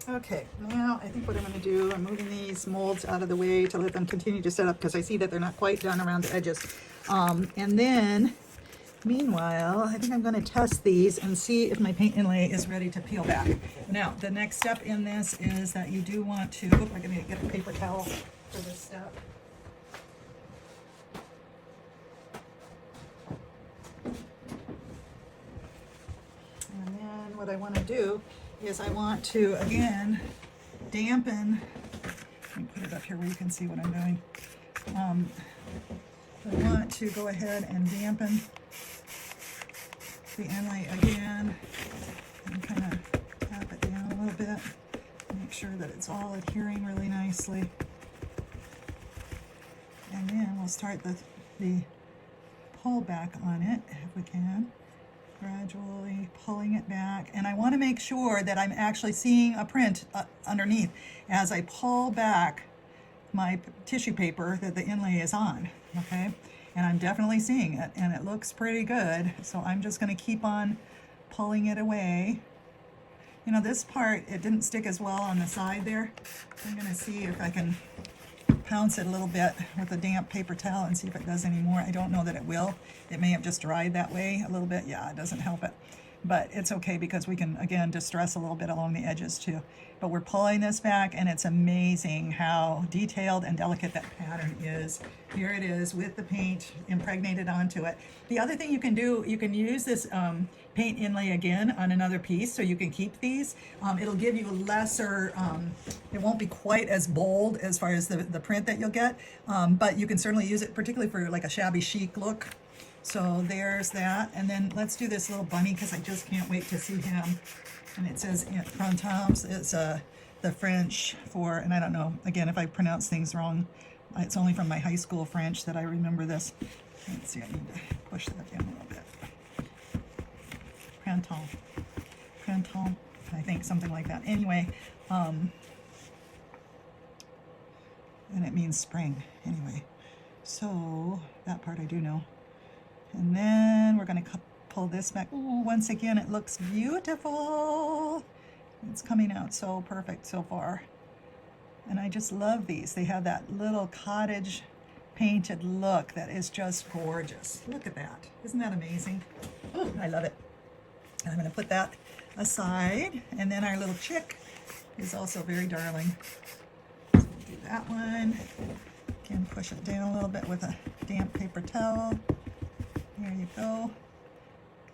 Speaker 1: Okay, now I think what I'm going to do, I'm moving these molds out of the way to let them continue to set up, because I see that they're not quite done around the edges. And then, meanwhile, I think I'm going to test these and see if my paint inlay is ready to peel back. Now, the next step in this is that you do want to, I'm going to get a paper towel for this step. And then what I want to do is I want to, again, dampen, let me put it up here where you can see what I'm doing. I want to go ahead and dampen the inlay again, and kind of tap it down a little bit, make sure that it's all adhering really nicely. And then we'll start the pull back on it, if we can. Gradually pulling it back, and I want to make sure that I'm actually seeing a print underneath as I pull back my tissue paper that the inlay is on, okay? And I'm definitely seeing it, and it looks pretty good, so I'm just going to keep on pulling it away. You know, this part, it didn't stick as well on the side there. I'm going to see if I can pounce it a little bit with a damp paper towel and see if it does any more. I don't know that it will. It may have just dried that way a little bit. Yeah, it doesn't help it. but it's okay because we can, again, distress a little bit along the edges too. But we're pulling this back, and it's amazing how detailed and delicate that pattern is. Here it is with the paint impregnated onto it. The other thing you can do, you can use this paint inlay again on another piece, so you can keep these. It'll give you a lesser, it won't be quite as bold as far as the print that you'll get, but you can certainly use it particularly for like a shabby chic look. So there's that. And then let's do this little bunny, because I just can't wait to see him. And it says Printemps. It's the French for, and I don't know, again, if I pronounce things wrong, it's only from my high school French that I remember this. Let's see, I need to push that down a little bit. Printemps, I think, something like that. Anyway, and it means spring. Anyway, so that part I do know. And then we're going to pull this back. Ooh, once again, it looks beautiful. It's coming out so perfect so far. And I just love these. They have that little cottage painted look that is just gorgeous. Look at that. Isn't that amazing? Oh, I love it. And I'm going to put that aside. And then our little chick is also very darling. So we'll do that one. Again, push it down a little bit with a damp paper towel. There you go.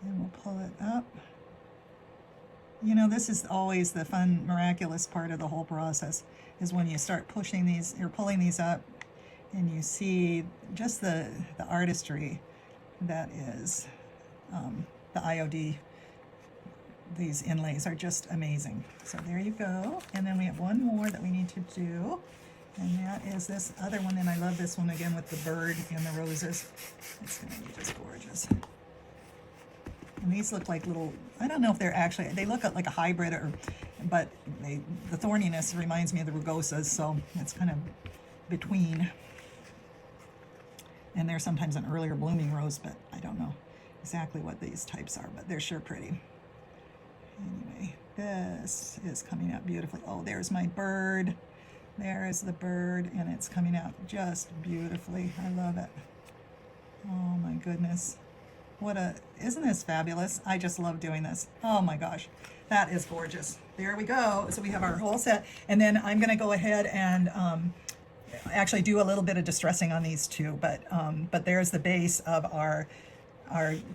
Speaker 1: And we'll pull it up. You know, this is always the fun, miraculous part of the whole process, is when you start pushing these, or pulling these up, and you see just the artistry that is the IOD. These inlays are just amazing. So there you go. And then we have one more that we need to do. And that is this other one, and I love this one again with the bird and the roses. It's going to be just gorgeous. And these look like little, I don't know if they're actually, they look like a hybrid, but the thorniness reminds me of the rugosas, so it's kind of between. And they're sometimes an earlier blooming rose, but I don't know exactly what these types are, but they're sure pretty. Anyway, this is coming out beautifully. Oh, there's my bird. There is the bird, and it's coming out just beautifully. I love it. Oh my goodness. Isn't this fabulous? I just love doing this. Oh my gosh, that is gorgeous. There we go. So we have our whole set, and then I'm gonna go ahead and actually do a little bit of distressing on these two, but there's the base of our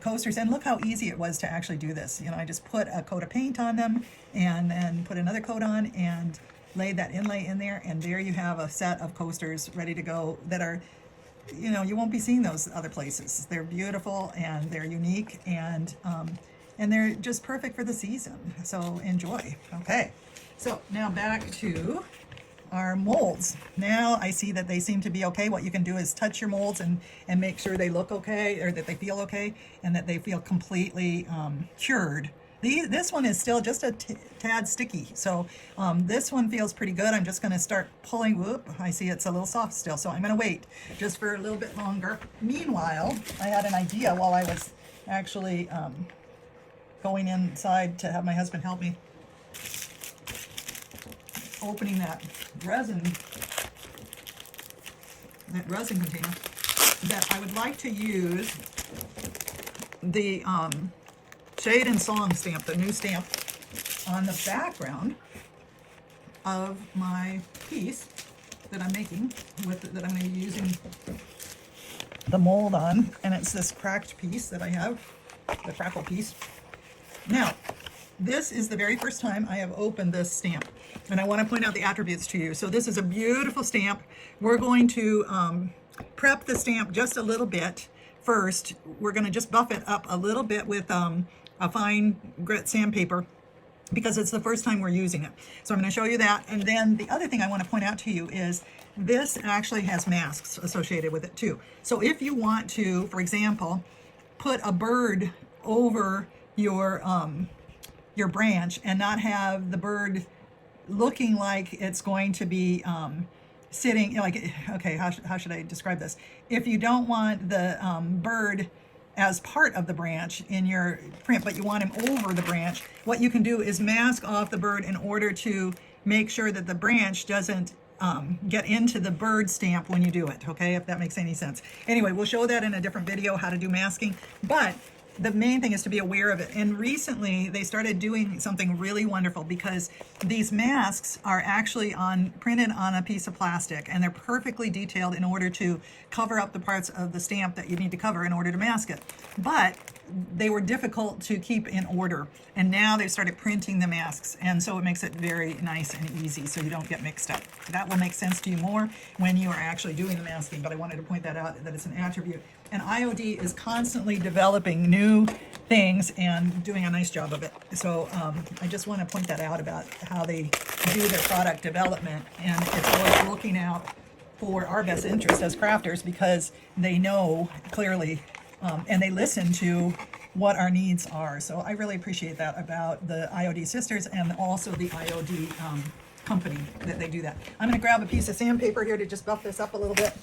Speaker 1: coasters, and look how easy it was to actually do this. You know, I just put a coat of paint on them, and then put another coat on, and laid that inlay in there, and there you have a set of coasters ready to go that are, you know, you won't be seeing those other places. They're beautiful, and they're unique, and they're just perfect for the season. So enjoy. Okay, so now back to our molds. Now I see that they seem to be okay. What you can do is touch your molds and make sure they look okay, or that they feel okay, and that they feel completely cured. This one is still just a tad sticky, so this one feels pretty good. I'm just going to start pulling. Whoop, I see it's a little soft still, so I'm going to wait just for a little bit longer. Meanwhile, I had an idea while I was actually going inside to have my husband help me opening that resin container, that I would like to use the Shade and Song stamp, the new stamp, on the background of my piece that I'm making, that I'm going to be using the mold on, and it's this cracked piece that I have, the crackle piece. Now, this is the very first time I have opened this stamp, and I want to point out the attributes to you. So this is a beautiful stamp. We're going to prep the stamp just a little bit first. We're going to just buff it up a little bit with a fine grit sandpaper, because it's the first time we're using it. So I'm going to show you that. And then the other thing I want to point out to you is this actually has masks associated with it too. So if you want to, for example, put a bird over your branch and not have the bird looking like it's going to be sitting, like, okay, how should I describe this? If you don't want the bird as part of the branch in your print, but you want him over the branch, what you can do is mask off the bird in order to make sure that the branch doesn't get into the bird stamp when you do it, okay, if that makes any sense. Anyway, we'll show that in a different video, how to do masking. But the main thing is to be aware of it. And recently they started doing something really wonderful, because these masks are actually printed on a piece of plastic, and they're perfectly detailed in order to cover up the parts of the stamp that you need to cover in order to mask it. But they were difficult to keep in order, and now they've started printing the masks, and so it makes it very nice and easy so you don't get mixed up. That will make sense to you more when you are actually doing the masking, but I wanted to point that out, that it's an attribute. And IOD is constantly developing new things and doing a nice job of it. So I just want to point that out about how they do their product development, and it's always looking out for our best interest as crafters, because they know clearly and they listen to what our needs are. So I really appreciate that about the IOD sisters, and also the IOD company, that they do that. I'm going to grab a piece of sandpaper here to just buff this up a little bit.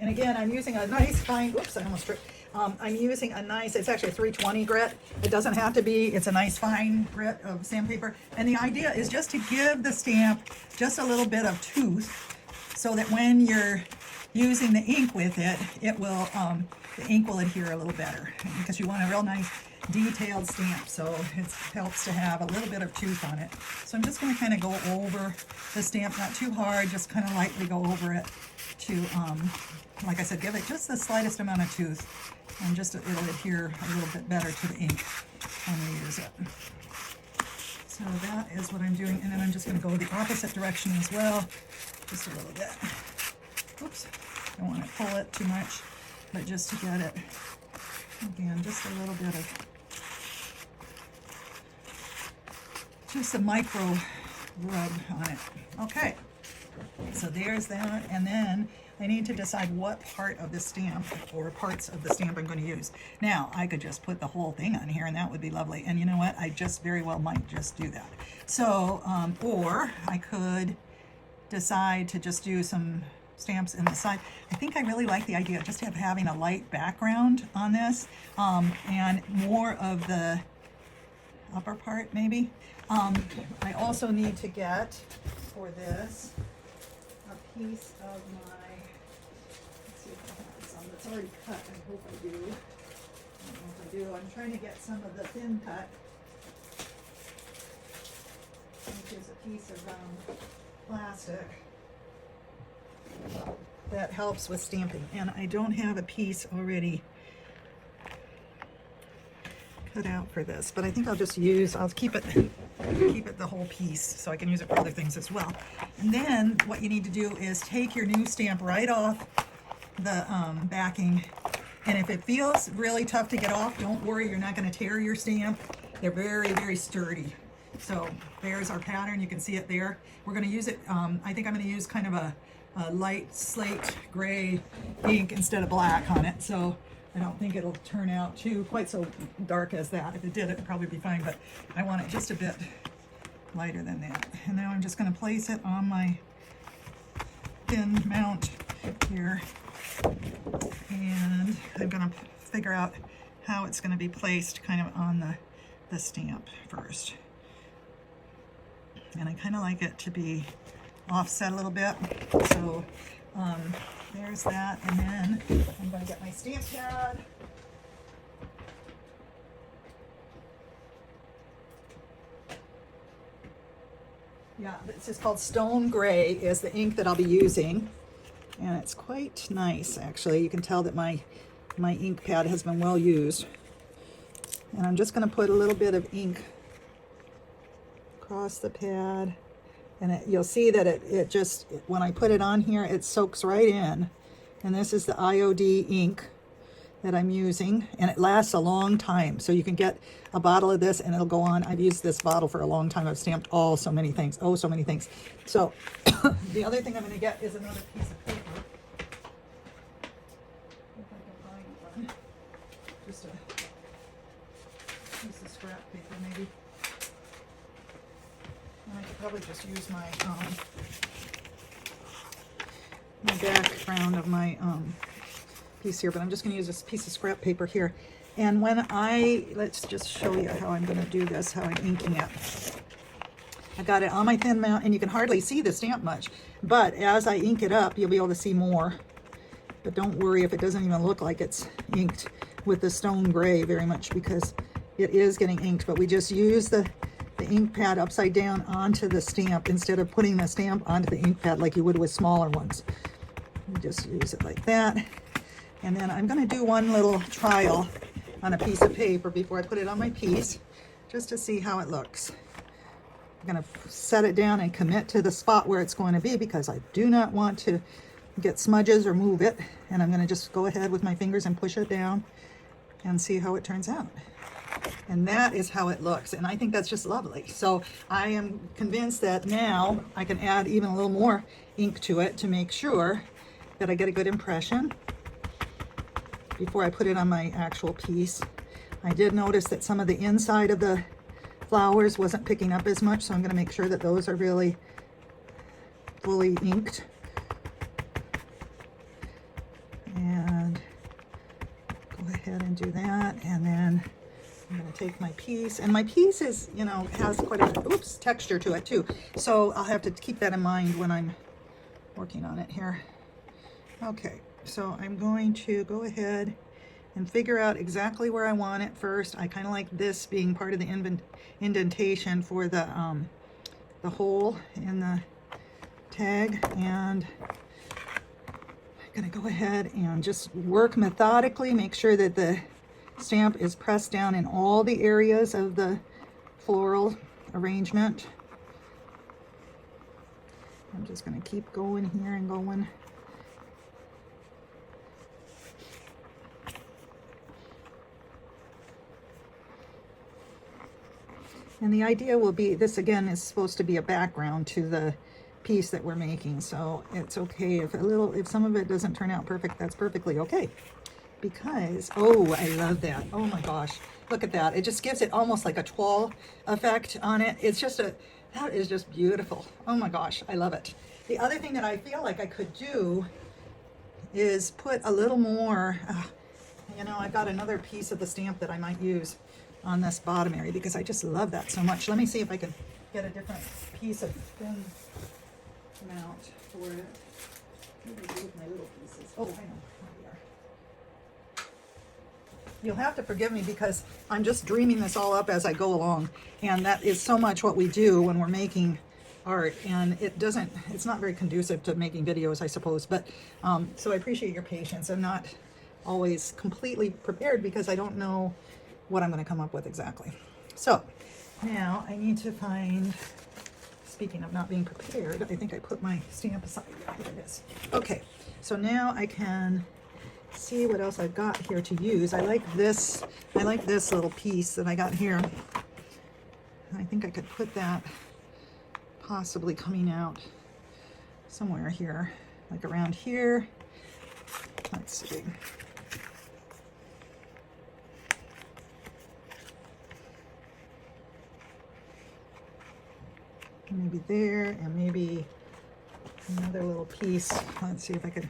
Speaker 1: And again, I'm using a nice fine, oops, I almost tripped. I'm using a nice, it's actually a 320 grit. It doesn't have to be, it's a nice fine grit of sandpaper. And the idea is just to give the stamp just a little bit of tooth, so that when you're using the ink with it, it will, the ink will adhere a little better, because you want a real nice detailed stamp. So it helps to have a little bit of tooth on it. So I'm just going to kind of go over the stamp, not too hard, just kind of lightly go over it to, like I said, give it just the slightest amount of tooth, and just it'll adhere a little bit better to the ink when we use it. So that is what I'm doing, and then I'm just going to go the opposite direction as well, just a little bit. Oops, don't want to pull it too much, but just to get it, again, just a little bit of, just a micro rub on it. Okay, so there's that, and then I need to decide what part of the stamp, or parts of the stamp, I'm going to use. Now, I could just put the whole thing on here, and that would be lovely. And you know what? I just very well might just do that. So, or I could decide to just do some stamps in the side. I think I really like the idea of just having a light background on this, and more of the upper part, maybe. I also need to get, for this, a piece of my, it's already cut. I hope I do. I don't know if I do. I'm trying to get some of the thin cut, which is a piece of plastic that helps with stamping. And I don't have a piece already cut out for this, but I think I'll just use, I'll keep it the whole piece, so I can use it for other things as well. And then what you need to do is take your new stamp right off the backing, and if it feels really tough to get off, don't worry, you're not going to tear your stamp. They're very, very sturdy. So there's our pattern. You can see it there. We're going to use it, I think I'm going to use kind of a light slate gray ink instead of black on it, so I don't think it'll turn out quite so dark as that. If it did, it'd probably be fine, but I want it just a bit lighter than that. And now I'm just going to place it on my pin mount here, and I'm going to figure out how it's going to be placed kind of on the stamp first. And I kind of like it to be offset a little bit, so there's that. And then I'm going to get my stamp pad. Yeah, this is called Stone Gray, is the ink that I'll be using, and it's quite nice actually. You can tell that my ink pad has been well used. And I'm just going to put a little bit of ink across the pad, and you'll see that it just, when I put it on here, it soaks right in. And this is the IOD ink that I'm using, and it lasts a long time. So you can get a bottle of this and it'll go on. I've used this bottle for a long time. I've stamped so many things. So the other thing I'm going to get is another piece of paper. If I can find one. Just a piece of scrap paper maybe. And I could probably just use my background of my piece here, but I'm just going to use this piece of scrap paper here. And when let's just show you how I'm going to do this, how I'm inking it. I got it on my thin mount, and you can hardly see the stamp much, but as I ink it up, you'll be able to see more. But don't worry if it doesn't even look like it's inked with the stone gray very much, because it is getting inked, but we just use the ink pad upside down onto the stamp instead of putting the stamp onto the ink pad like you would with smaller ones. You just use it like that. And then I'm going to do one little trial on a piece of paper before I put it on my piece, just to see how it looks. I'm going to set it down and commit to the spot where it's going to be, because I do not want to get smudges or move it. And I'm going to just go ahead with my fingers and push it down and see how it turns out. And that is how it looks, and I think that's just lovely. So I am convinced that now I can add even a little more ink to it to make sure that I get a good impression before I put it on my actual piece. I did notice that some of the inside of the flowers wasn't picking up as much, so I'm going to make sure that those are really fully inked. And go ahead and do that, and then I'm going to take my piece, and my piece is, you know, has quite a texture to it too, so I'll have to keep that in mind when I'm working on it here. Okay, so I'm going to go ahead and figure out exactly where I want it first. I kind of like this being part of the indentation for the hole in the tag, and I'm going to go ahead and just work methodically, make sure that the stamp is pressed down in all the areas of the floral arrangement. I'm just going to keep going here and going. And the idea will be, this again is supposed to be a background to the piece that we're making, so it's okay if some of it doesn't turn out perfect. That's perfectly okay. Because, oh, I love that. Oh my gosh, look at that. It just gives it almost like a toile effect on it. It's just that is just beautiful. Oh my gosh, I love it. The other thing that I feel like I could do is put a little more, you know, I've got another piece of the stamp that I might use on this bottom area, because I just love that so much. Let me see if I can get a different piece of thin mount for it. Maybe move my little pieces. Oh, I know. You'll have to forgive me because I'm just dreaming this all up as I go along, and that is so much what we do when we're making art, and it's not very conducive to making videos, I suppose, but so I appreciate your patience. I'm not always completely prepared because I don't know what I'm going to come up with exactly. So now I need to find, speaking of not being prepared, I think I put my stamp aside. Here it is. Okay, so now I can see what else I've got here to use. I like this little piece that I got here. I think I could put that possibly coming out somewhere here, like around here. Let's see. Maybe there, and maybe another little piece. Let's see if I could.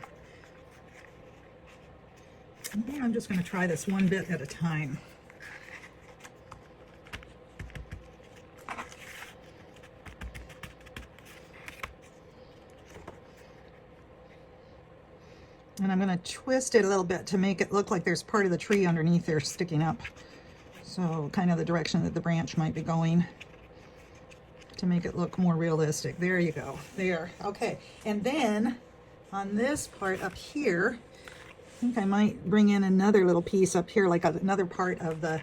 Speaker 1: Maybe I'm just going to try this one bit at a time. And I'm going to twist it a little bit to make it look like there's part of the tree underneath there sticking up. So kind of the direction that the branch might be going, to make it look more realistic. There you go. There. Okay. And then on this part up here, I think I might bring in another little piece up here, like another part of the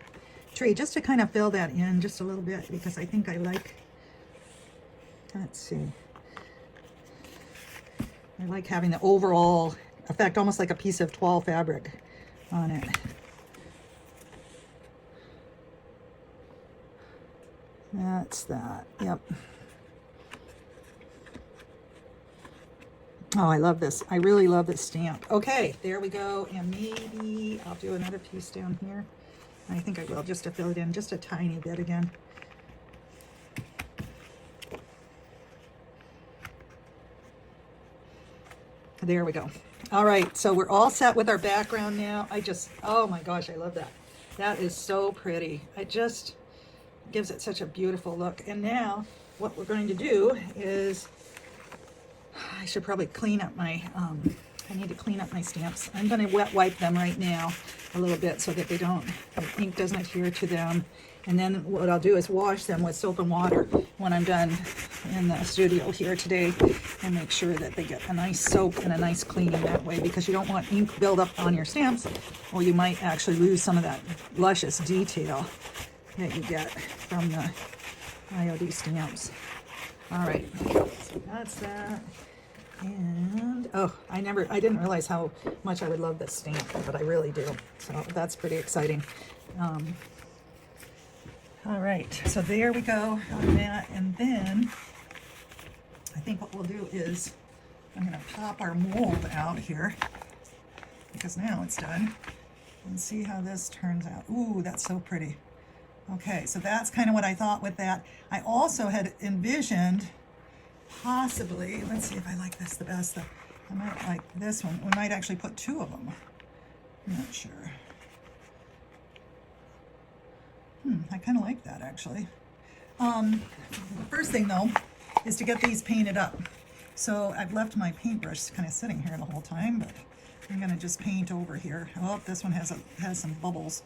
Speaker 1: tree, just to kind of fill that in just a little bit, because I think I like, let's see, I like having the overall effect, almost like a piece of toile fabric on it. That's that. Yep. Oh, I love this. I really love this stamp. Okay, there we go. And maybe I'll do another piece down here. I think I will, just to fill it in just a tiny bit again. There we go. All right, so we're all set with our background now. Oh my gosh, I love that. That is so pretty. It just gives it such a beautiful look. And now what we're going to do is, I should probably clean up my, I need to clean up my stamps. I'm going to wet wipe them right now a little bit so that they don't, the ink doesn't adhere to them. And then what I'll do is wash them with soap and water when I'm done in the studio here today, and make sure that they get a nice soak and a nice cleaning that way, because you don't want ink buildup on your stamps, or you might actually lose some of that luscious detail that you get from the IOD stamps. All right, so that's that. And oh, I didn't realize how much I would love this stamp, but I really do. So that's pretty exciting. All right, so there we go on that. And then I think what we'll do is I'm going to pop our mold out here, because now it's done, and see how this turns out. Ooh, that's so pretty. Okay, so that's kind of what I thought with that. I also had envisioned possibly, let's see if I like this the best. I might like this one. We might actually put two of them. I'm not sure. I kind of like that, actually. The first thing, though, is to get these painted up. So I've left my paintbrush kind of sitting here the whole time, but I'm going to just paint over here. Oh, this one has some bubbles.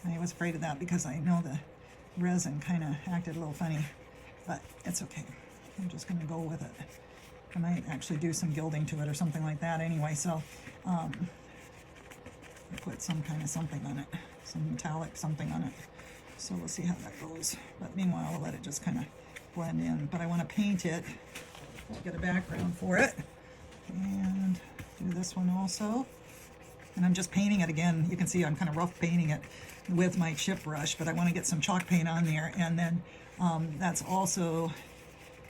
Speaker 1: I was afraid of that because I know the resin kind of acted a little funny, but it's okay. I'm just going to go with it. I might actually do some gilding to it or something like that anyway, so I'll put some kind of something on it, some metallic something on it. So we'll see how that goes. But meanwhile, I'll let it just kind of blend in. But I want to paint it to get a background for it. And do this one also. And I'm just painting it again. You can see I'm kind of rough painting it with my chip brush, but I want to get some chalk paint on there. And then that's also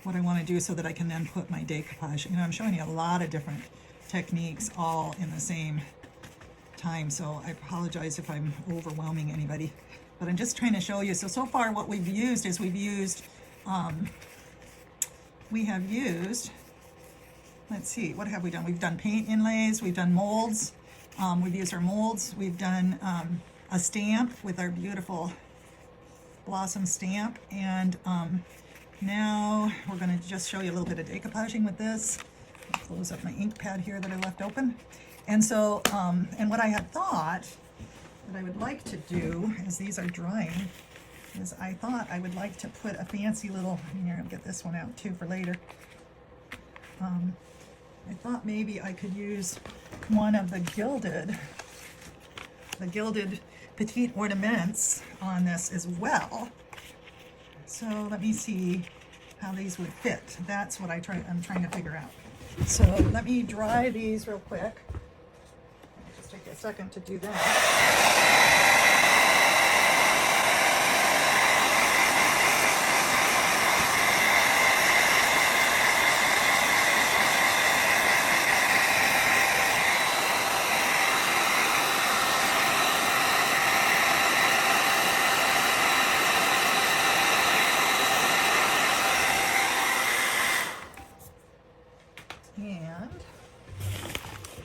Speaker 1: what I want to do so that I can then put my decoupage. You know, I'm showing you a lot of different techniques all in the same time. So I apologize if I'm overwhelming anybody. But I'm just trying to show you. So far what we've used is we have used, let's see, what have we done? We've done paint inlays, we've done molds, we've used our molds, we've done a stamp with our beautiful blossom stamp, and now we're going to just show you a little bit of decoupaging with this. I'll close up my ink pad here that I left open. And so, and what I had thought that I would like to do, as these are drying, is I thought I would like to put a fancy little, here, I'll get this one out too for later. I thought maybe I could use one of the gilded petite ornaments on this as well. So let me see how these would fit. That's what I'm trying to figure out. So let me dry these real quick. Just take a second to do that.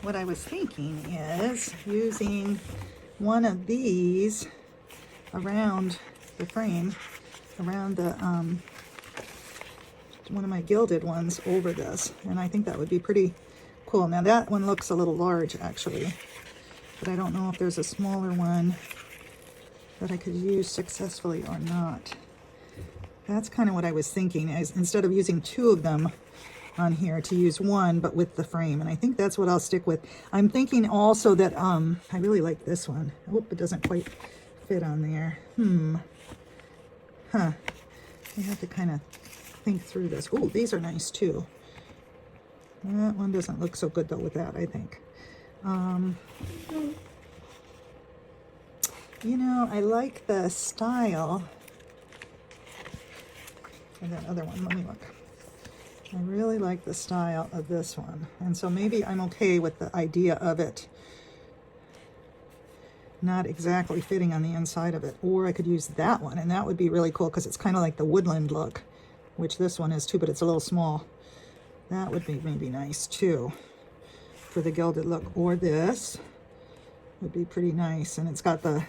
Speaker 1: What I was thinking is using one of these around the frame, around the one of my gilded ones over this, and I think that would be pretty cool. Now that one looks a little large actually, but I don't know if there's a smaller one that I could use successfully or not. That's kind of what I was thinking, is instead of using two of them on here, to use one but with the frame, and I think that's what I'll stick with. I'm thinking also that I really like this one. I hope it doesn't quite fit on there. I have to kind of think through this. Oh, these are nice too. That one doesn't look so good though with that, I think. You know, I like the style of that other one. Let me look. I really like the style of this one, and so maybe I'm okay with the idea of it not exactly fitting on the inside of it. Or I could use that one, and that would be really cool because it's kind of like the woodland look, which this one is too, but it's a little small. That would be maybe nice too for the gilded look. Or this would be pretty nice, and it's got the,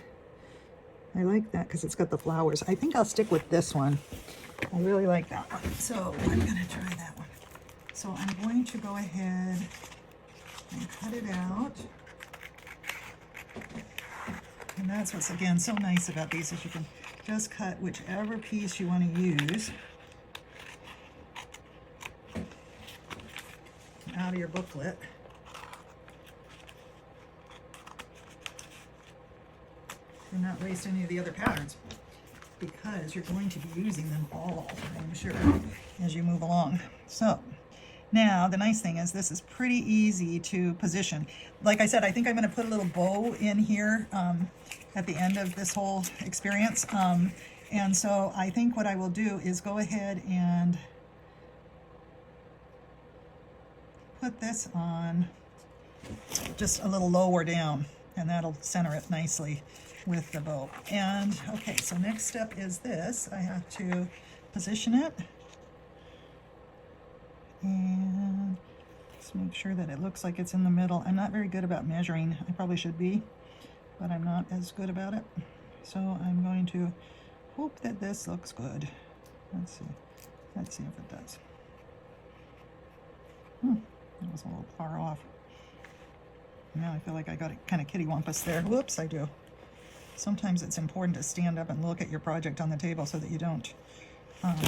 Speaker 1: I like that because it's got the flowers. I think I'll stick with this one. I really like that one. So I'm going to try that one. So I'm going to go ahead and cut it out. And that's what's, again, so nice about these is you can just cut whichever piece you want to use out of your booklet. And not waste any of the other patterns, because you're going to be using them all, I'm sure, as you move along. So now the nice thing is this is pretty easy to position. Like I said, I think I'm going to put a little bow in here at the end of this whole experience. And so I think what I will do is go ahead and put this on just a little lower down, and that'll center it nicely with the bow. And okay, so next step is this. I have to position it and just make sure that it looks like it's in the middle. I'm not very good about measuring. I probably should be, but I'm not as good about it. So I'm going to hope that this looks good. Let's see if it does. That was a little far off. Now I feel like I got it kind of kitty-wampus there. Whoops, I do. Sometimes it's important to stand up and look at your project on the table so that you don't and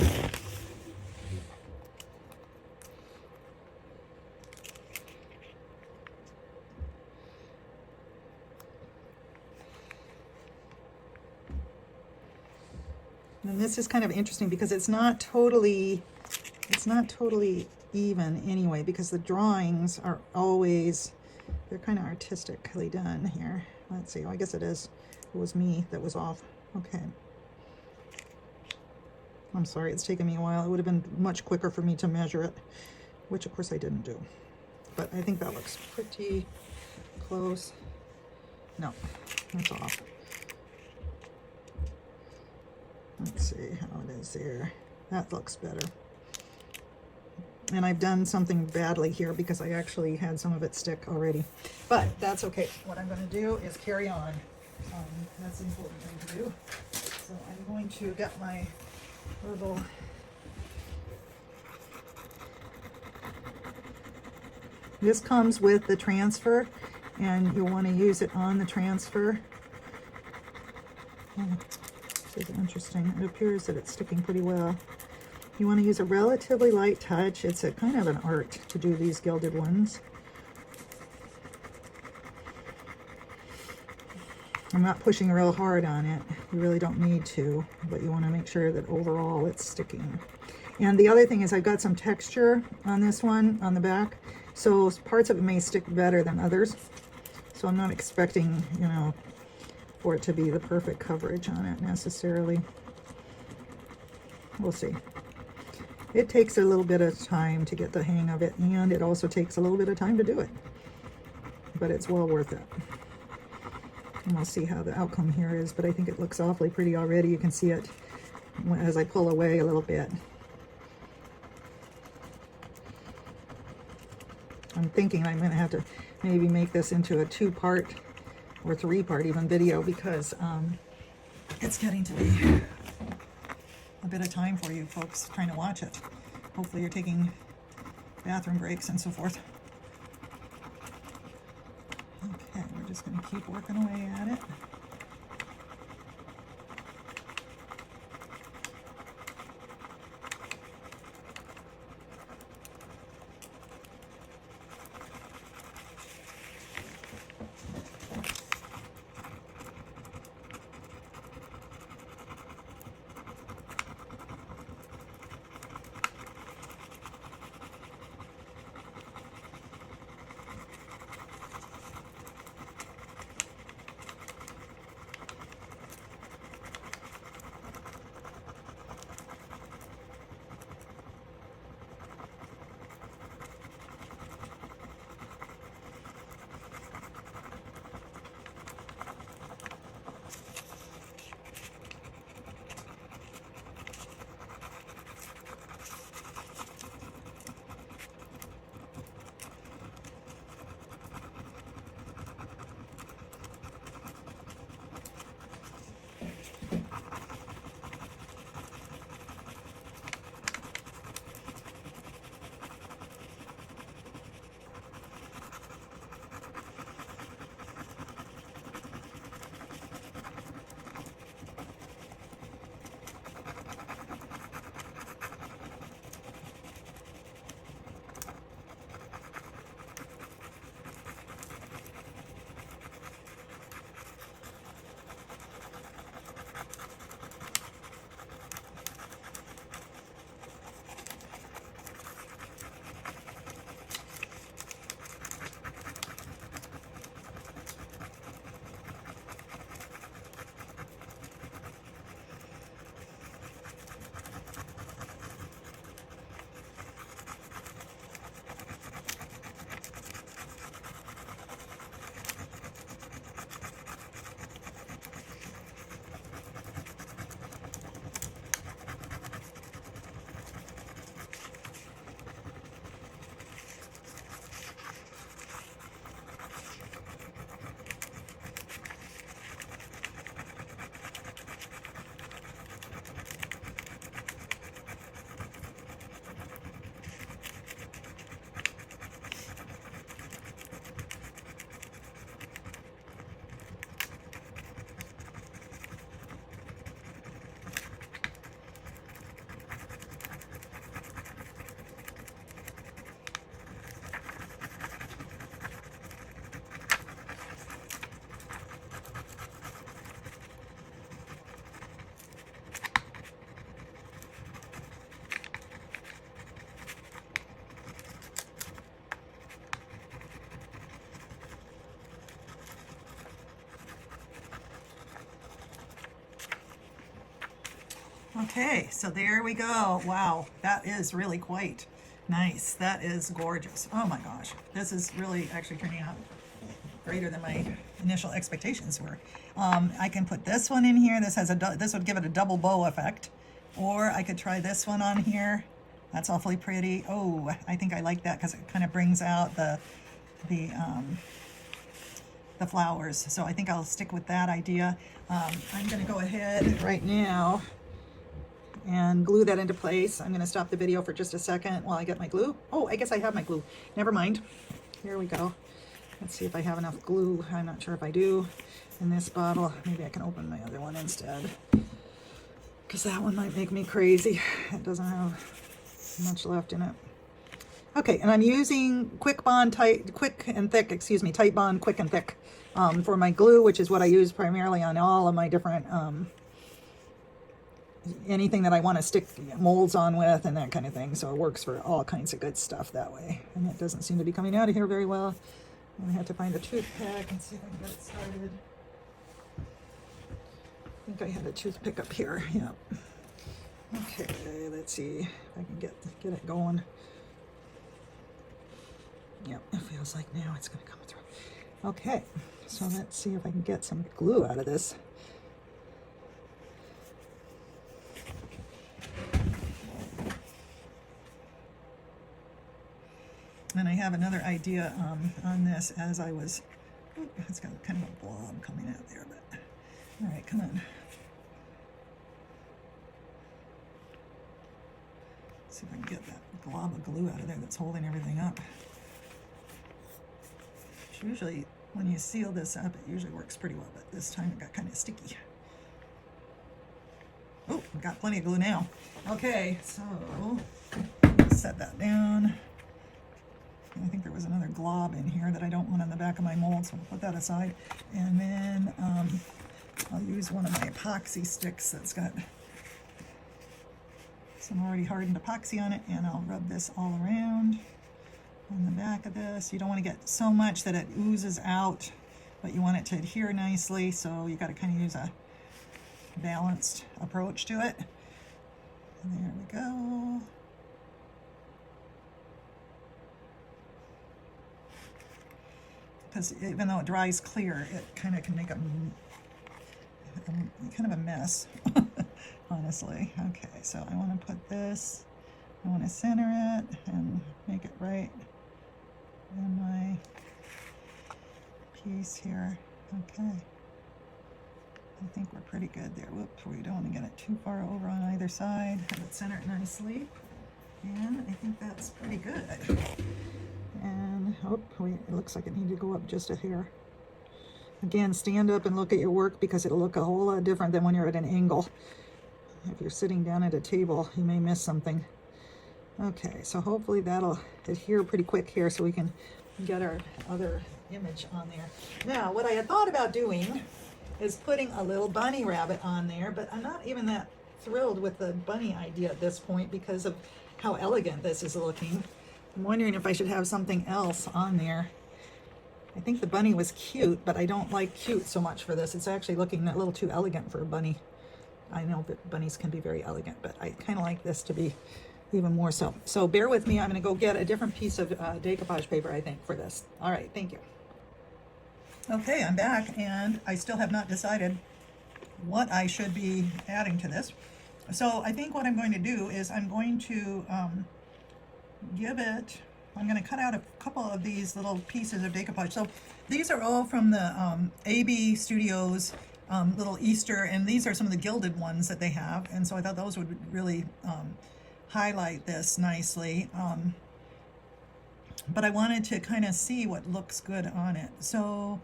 Speaker 1: this is kind of interesting because it's not totally even anyway, because the drawings are always, they're kind of artistically done here. Let's see, I guess it is. It was me that was off. Okay. I'm sorry, it's taken me a while. It would have been much quicker for me to measure it, which of course I didn't do. But I think that looks pretty close. No, that's off. Let's see how it is there. That looks better. And I've done something badly here because I actually had some of it stick already. But that's okay. What I'm going to do is carry on. That's the important thing to do. So I'm going to get my little this comes with the transfer, and you'll want to use it on the transfer. This is interesting. It appears that it's sticking pretty well. You want to use a relatively light touch. It's a kind of an art to do these gilded ones. I'm not pushing real hard on it. You really don't need to, but you want to make sure that overall it's sticking. And the other thing is I've got some texture on this one on the back, so parts of it may stick better than others. So I'm not expecting, you know, for it to be the perfect coverage on it necessarily. We'll see. It takes a little bit of time to get the hang of it, and it also takes a little bit of time to do it, but it's well worth it. And we'll see how the outcome here is, but I think it looks awfully pretty already. You can see it as I pull away a little bit. I'm thinking I'm going to have to maybe make this into a 2-part or 3-part even video, because it's getting to be a bit of time for you folks trying to watch it. Hopefully you're taking bathroom breaks and so forth. Okay, we're just going to keep working away at it. Okay, so there we go. Wow, that is really quite nice. That is gorgeous. Oh my gosh, this is really actually turning out greater than my initial expectations were. I can put this one in here. This has this would give it a double bow effect, or I could try this one on here. That's awfully pretty. Oh, I think I like that because it kind of brings out the flowers. So I think I'll stick with that idea. I'm going to go ahead right now and glue that into place. I'm going to stop the video for just a second while I get my glue. Oh, I guess I have my glue. Never mind. Here we go. Let's see if I have enough glue. I'm not sure if I do in this bottle. Maybe I can open my other one instead, because that one might make me crazy. It doesn't have much left in it. Okay, and I'm using Quick Bond Tight and Thick for my glue, which is what I use primarily on all of my different anything that I want to stick molds on with and that kind of thing. So it works for all kinds of good stuff that way. And it doesn't seem to be coming out of here very well. I have to find a toothpick and see if I can get it started. I think I had a toothpick up here. Yeah. Okay, let's see if I can get it going. Yep, it feels like now it's going to come through. Okay, so let's see if I can get some glue out of this. And I have another idea on this as I was, it's got kind of a blob coming out there, but all right, come on. Let's see if I can get that glob of glue out of there that's holding everything up. Usually when you seal this up, it usually works pretty well, but this time it got kind of sticky. Oh, I've got plenty of glue now. Okay, so set that down. I think there was another glob in here that I don't want on the back of my mold, so I'll put that aside. And then I'll use one of my epoxy sticks that's got some already hardened epoxy on it, and I'll rub this all around on the back of this. You don't want to get so much that it oozes out, but you want it to adhere nicely, so you got to kind of use a balanced approach to it. And there we go. Because even though it dries clear, it kind of can make a kind of a mess, honestly. Okay, so I want to put this, I want to center it and make it right in my piece here. Okay, I think we're pretty good there. Whoops, we don't want to get it too far over on either side. Have it centered nicely, and I think that's pretty good. And oh, wait, it looks like it needed to go up just a hair. Again, stand up and look at your work, because it'll look a whole lot different than when you're at an angle. If you're sitting down at a table, you may miss something. Okay, so hopefully that'll adhere pretty quick here so we can get our other image on there. Now, what I had thought about doing is putting a little bunny rabbit on there, but I'm not even that thrilled with the bunny idea at this point because of how elegant this is looking. I'm wondering if I should have something else on there. I think the bunny was cute, but I don't like cute so much for this. It's actually looking a little too elegant for a bunny. I know that bunnies can be very elegant, but I kind of like this to be even more so. So bear with me. I'm going to go get a different piece of decoupage paper, I think, for this. All right, thank you. Okay, I'm back, and I still have not decided what I should be adding to this. So I think what I'm going to do is I'm going to I'm going to cut out a couple of these little pieces of decoupage. So these are all from the AB Studios little Easter, and these are some of the gilded ones that they have, and so I thought those would really highlight this nicely. But I wanted to kind of see what looks good on it. So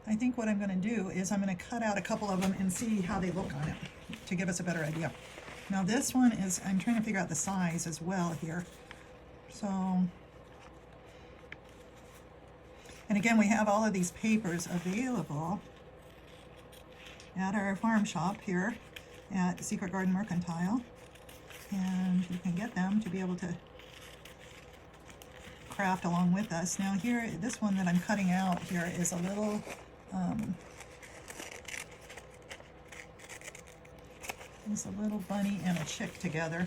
Speaker 1: I think what I'm going to do is I'm going to cut out a couple of them and see how they look on it to give us a better idea. Now this one is, I'm trying to figure out the size as well here. So, and again, we have all of these papers available at our farm shop here at Secret Garden Mercantile, and you can get them to be able to craft along with us. Now here, this one that I'm cutting out here is a little There's a little bunny and a chick together.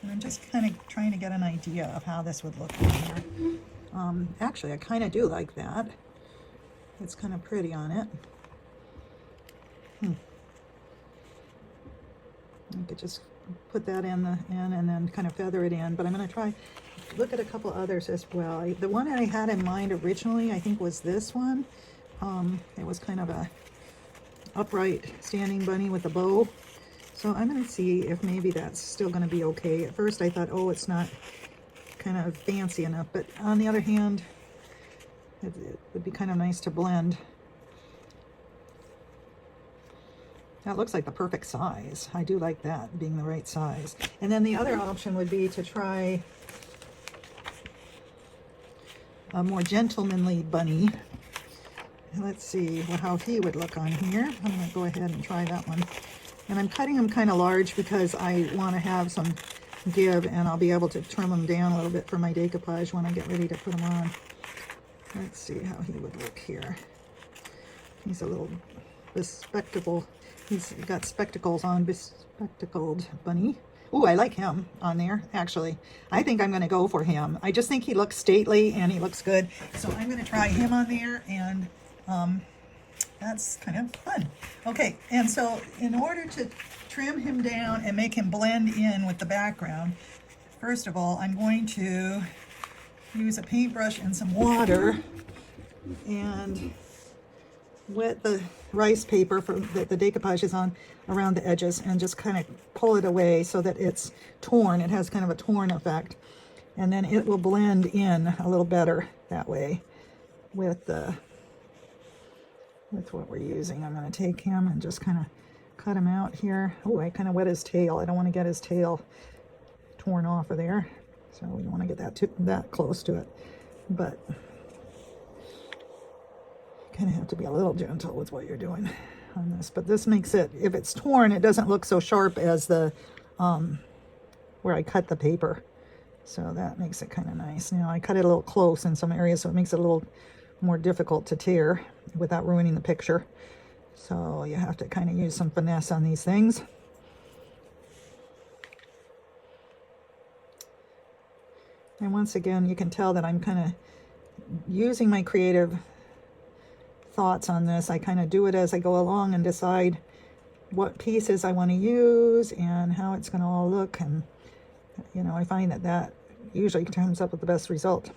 Speaker 1: And I'm just kind of trying to get an idea of how this would look on here. Actually, I kind of do like that. It's kind of pretty on it. I could just put that in and then kind of feather it in, but I'm going to try look at a couple others as well. The one that I had in mind originally, I think, was this one. It was kind of a upright standing bunny with a bow. So I'm going to see if maybe that's still going to be okay. At first I thought, oh, it's not kind of fancy enough, but on the other hand, it would be kind of nice to blend. That looks like the perfect size. I do like that, being the right size. And then the other option would be to try a more gentlemanly bunny. Let's see how he would look on here. I'm going to go ahead and try that one. And I'm cutting them kind of large because I want to have some give, and I'll be able to trim them down a little bit for my decoupage when I get ready to put them on. Let's see how he would look here. He's a little bespectacled. He's got spectacles on, bespectacled bunny. Ooh, I like him on there, actually. I think I'm going to go for him. I just think he looks stately and he looks good. So I'm going to try him on there, and that's kind of fun. Okay, and so in order to trim him down and make him blend in with the background, first of all, I'm going to use a paintbrush and some water and wet the rice paper that the decoupage is on around the edges, and just kind of pull it away so that it's torn. It has kind of a torn effect, and then it will blend in a little better that way with what we're using. I'm going to take him and just kind of cut him out here. Oh, I kind of wet his tail. I don't want to get his tail torn off of there, so we don't want to get that close to it. But kind of have to be a little gentle with what you're doing on this. But this makes it, if it's torn, it doesn't look so sharp as the where I cut the paper. So that makes it kind of nice. Now I cut it a little close in some areas, so it makes it a little more difficult to tear without ruining the picture. So you have to kind of use some finesse on these things. And once again, you can tell that I'm kind of using my creative thoughts on this. I kind of do it as I go along and decide what pieces I want to use and how it's going to all look. And, you know, I find that usually comes up with the best result.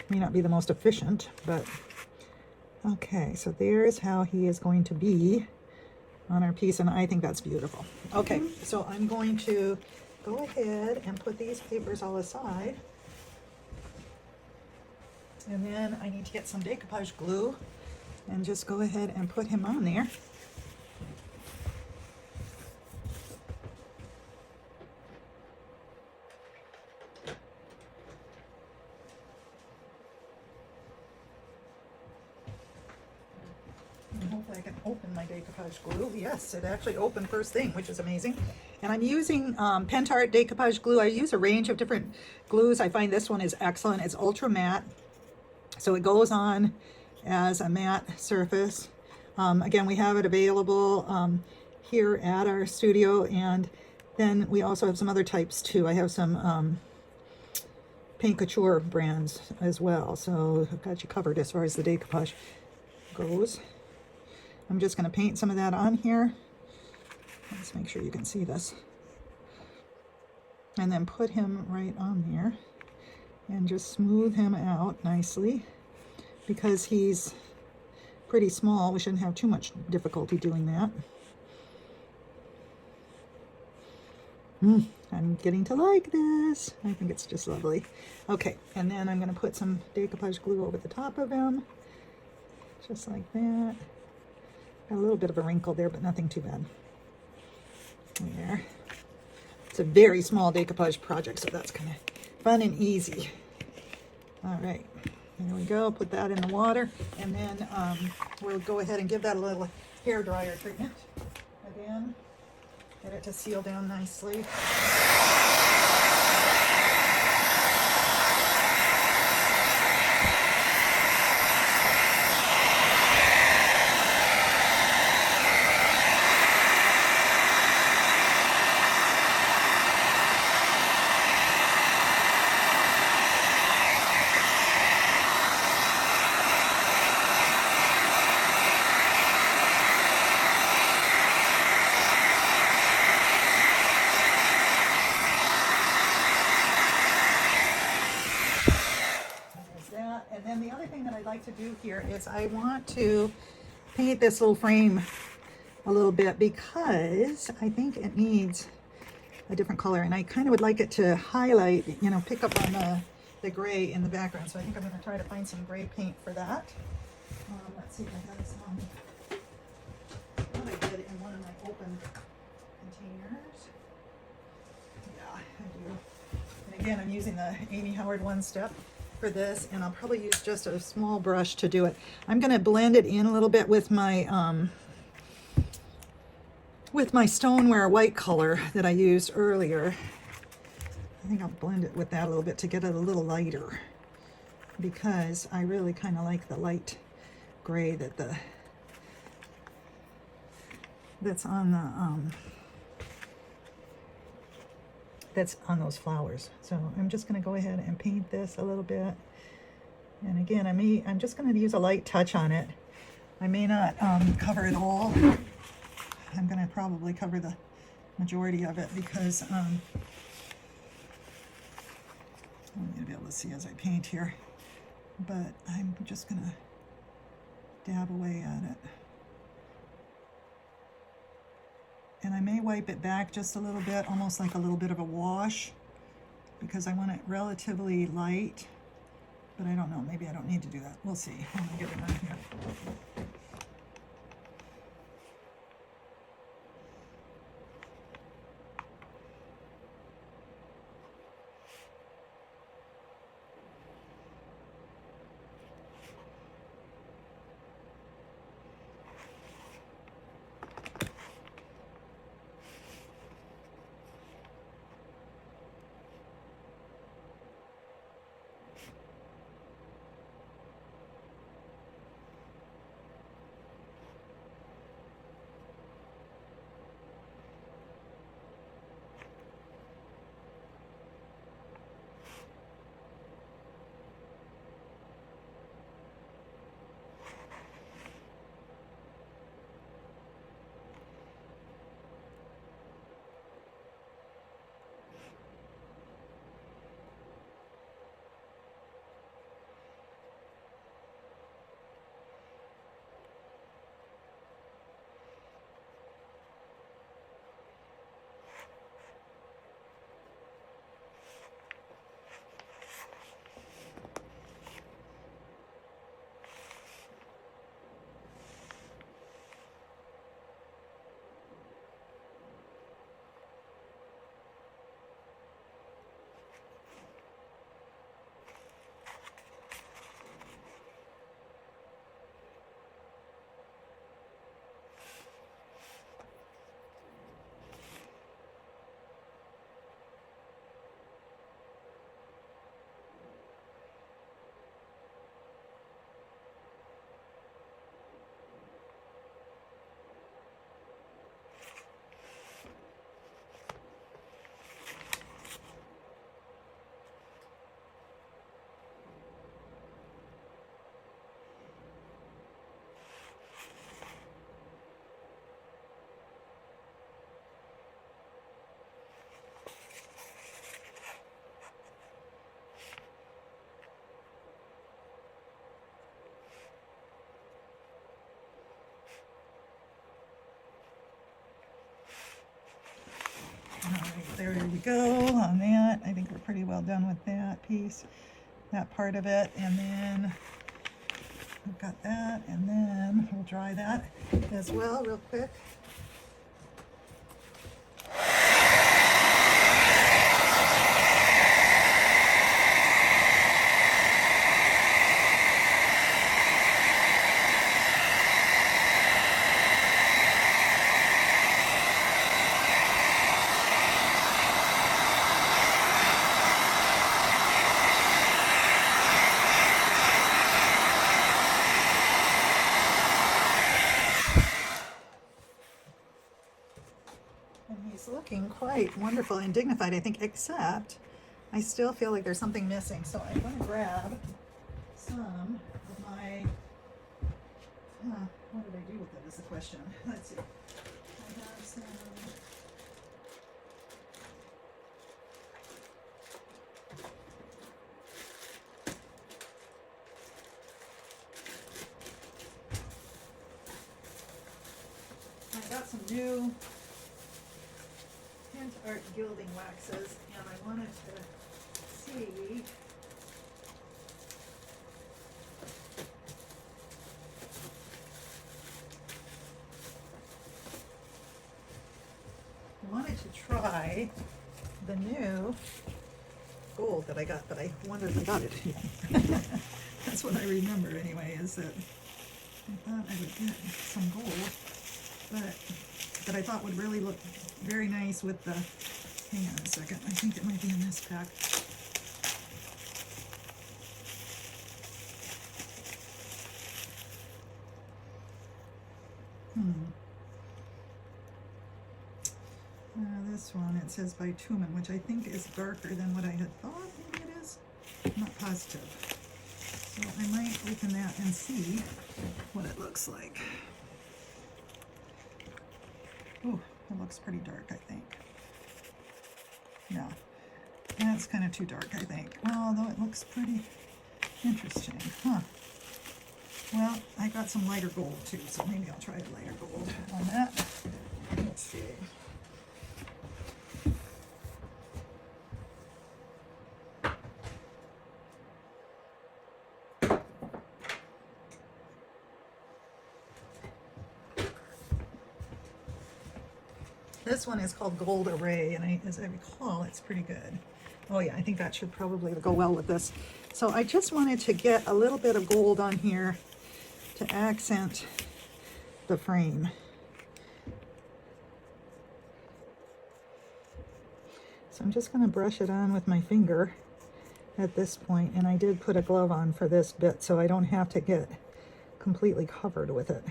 Speaker 1: May not be the most efficient, but okay, so there's how he is going to be on our piece, and I think that's beautiful. Okay, so I'm going to go ahead and put these papers all aside, and then I need to get some decoupage glue and just go ahead and put him on there. And hopefully I can open my decoupage glue. Yes, it actually opened first thing, which is amazing. And I'm using Pentart decoupage glue. I use a range of different glues. I find this one is excellent. It's ultra matte, so it goes on as a matte surface. Again, we have it available here at our studio, and then we also have some other types too. I have some Paint Couture brands as well, so I've got you covered as far as the decoupage goes. I'm just going to paint some of that on here. Let's make sure you can see this. And then put him right on there and just smooth him out nicely. Because he's pretty small, we shouldn't have too much difficulty doing that. I'm getting to like this. I think it's just lovely. Okay, and then I'm going to put some decoupage glue over the top of him. Just like that. Got a little bit of a wrinkle there, but nothing too bad. There. It's a very small decoupage project, so that's kind of fun and easy. All right. There we go, put that in the water, and then we'll go ahead and give that a little hair dryer treatment. Again, get it to seal down nicely. like to do here is I want to paint this little frame a little bit because I think it needs a different color, and I kind of would like it to highlight, you know, pick up on the gray in the background. So I think I'm going to try to find some gray paint for that. Let's see if I got some. I thought I did in one of my open containers. Yeah, I do. And again, I'm using the Amy Howard One Step for this, and I'll probably use just a small brush to do it. I'm going to blend it in a little bit with my stoneware white color that I used earlier. I think I'll blend it with that a little bit to get it a little lighter, because I really kind of like the light gray that's on those flowers. So I'm just going to go ahead and paint this a little bit. And again, I'm just going to use a light touch on it. I may not cover it all. I'm going to probably cover the majority of it because I'm going to be able to see as I paint here. But I'm just going to dab away at it. And I may wipe it back just a little bit, almost like a little bit of a wash, because I want it relatively light. But I don't know, maybe I don't need to do that. We'll see when I get it on here. All right, there we go on that. I think we're pretty well done with that piece, that part of it. And then we've got that, and then we'll dry that as well real quick. Looking quite wonderful and dignified, I think, except I still feel like there's something missing. So I'm going to grab some of my, what did I do with it is the question. Let's see. I have some, got some new Hint Art gilding waxes, and I wanted to see try the new gold that I got, but I wonder if I got it again. That's what I remember anyway, is that I thought I would get some gold, but I thought would really look very nice with the, hang on a second, I think it might be in this pack. This one, it says bitumen, which I think is darker than what I had thought maybe it is. I'm not positive. So I might open that and see what it looks like. Oh, it looks pretty dark, I think. Yeah, that's kind of too dark, I think. Well, although it looks pretty interesting, huh? Well, I got some lighter gold too, so maybe I'll try the lighter gold on that. Let's see. This one is called Gold Array, and as I recall, it's pretty good. Oh yeah, I think that should probably go well with this. So I just wanted to get a little bit of gold on here to accent the frame. So I'm just going to brush it on with my finger at this point, and I did put a glove on for this bit so I don't have to get completely covered with it,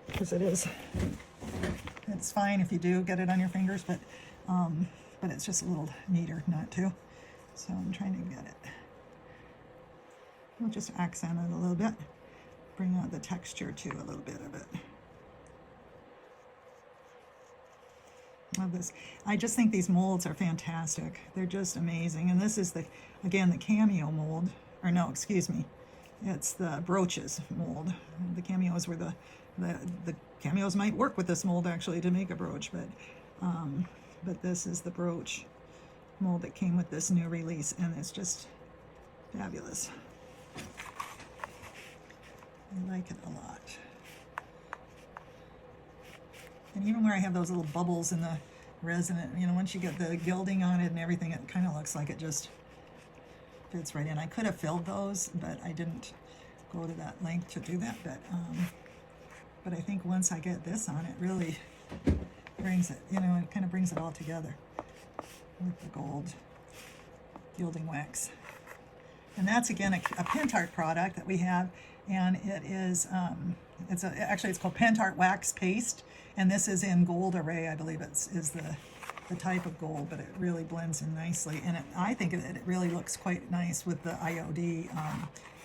Speaker 1: because it's fine if you do get it on your fingers, but it's just a little neater not to. So I'm trying to get it. We'll just accent it a little bit, bring out the texture too, a little bit of it. Love this. I just think these molds are fantastic. They're just amazing. And this is again the cameo mold, or no, excuse me, it's the brooches mold. The cameos were the cameos might work with this mold actually to make a brooch, but this is the brooch mold that came with this new release, and it's just fabulous. I like it a lot. And even where I have those little bubbles in the resin, you know, once you get the gilding on it and everything, it kind of looks like it just fits right in. I could have filled those, but I didn't go to that length to do that. But I think once I get this on, it really brings it, you know, it kind of brings it all together with the gold gilding wax. And that's again a Pentart product that we have, and it is actually it's called Pentart Wax Paste, and this is in Gold Array, I believe is the type of gold, but it really blends in nicely, and I think it really looks quite nice with the IOD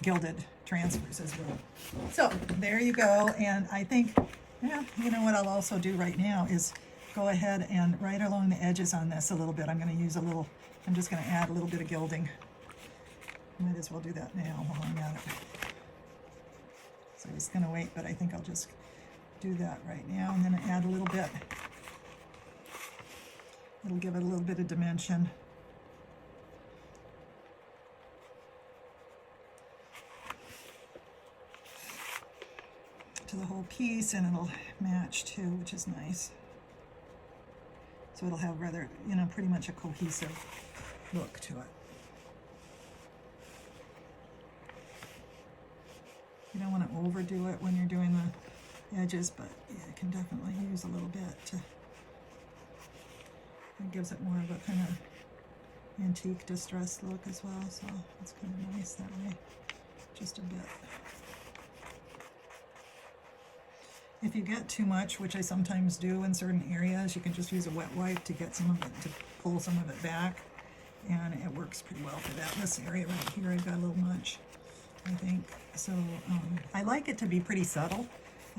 Speaker 1: gilded transfers as well. So there you go, and I think, yeah, you know what I'll also do right now is go ahead and right along the edges on this a little bit. I'm just going to add a little bit of gilding. Might as well do that now while I'm at it. So I was going to wait, but I think I'll just do that right now, and then add a little bit. It'll give it a little bit of dimension. To the whole piece, and it'll match too, which is nice. So it'll have rather, you know, pretty much a cohesive look to it. You don't want to overdo it when you're doing the edges, but yeah, you can definitely use a little bit to, it gives it more of a kind of antique distressed look as well, so it's kind of nice that way, just a bit. If you get too much, which I sometimes do in certain areas, you can just use a wet wipe to get some of it, to pull some of it back, and it works pretty well for that. This area right here, I've got a little much, I think. So I like it to be pretty subtle,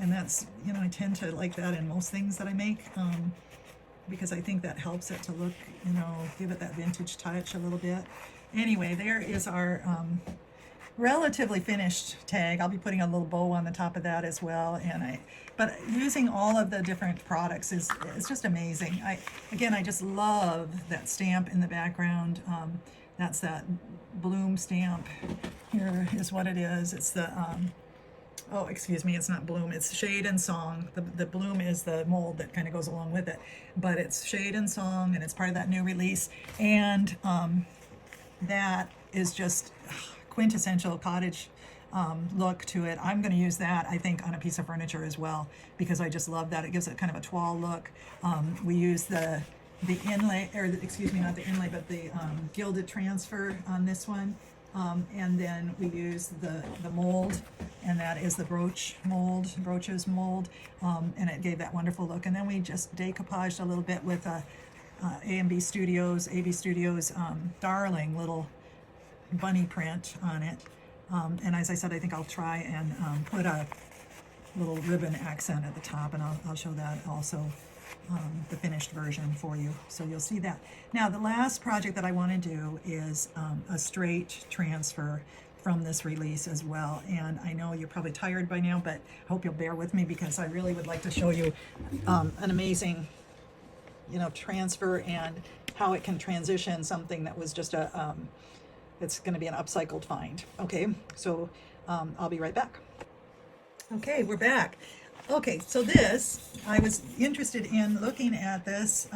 Speaker 1: and that's, you know, I tend to like that in most things that I make, because I think that helps it to look, you know, give it that vintage touch a little bit. Anyway, there is our relatively finished tag. I'll be putting a little bow on the top of that as well. But using all of the different products is just amazing. I just love that stamp in the background. That's that bloom stamp. Here is what it is. It's the oh, excuse me, it's not bloom, it's shade and song. The bloom is the mold that kind of goes along with it, but it's shade and song, and it's part of that new release. And that is just quintessential cottage look to it. I'm going to use that, I think, on a piece of furniture as well, because I just love that. It gives it kind of a toile look. We use the inlay, or excuse me, not the inlay, but the gilded transfer on this one. And then we use the mold, and that is the brooches mold, and it gave that wonderful look. And then we just decoupaged a little bit with AB Studios darling little bunny print on it. And as I said, I think I'll try and put a little ribbon accent at the top, and I'll show that also, the finished version for you, so you'll see that. Now, the last project that I want to do is a straight transfer from this release as well. And I know you're probably tired by now, but I hope you'll bear with me, because I really would like to show you an amazing, transfer, and how it can transition something that was just it's going to be an upcycled find. Okay, so I'll be right back. Okay, we're back. Okay, so I was interested in looking at this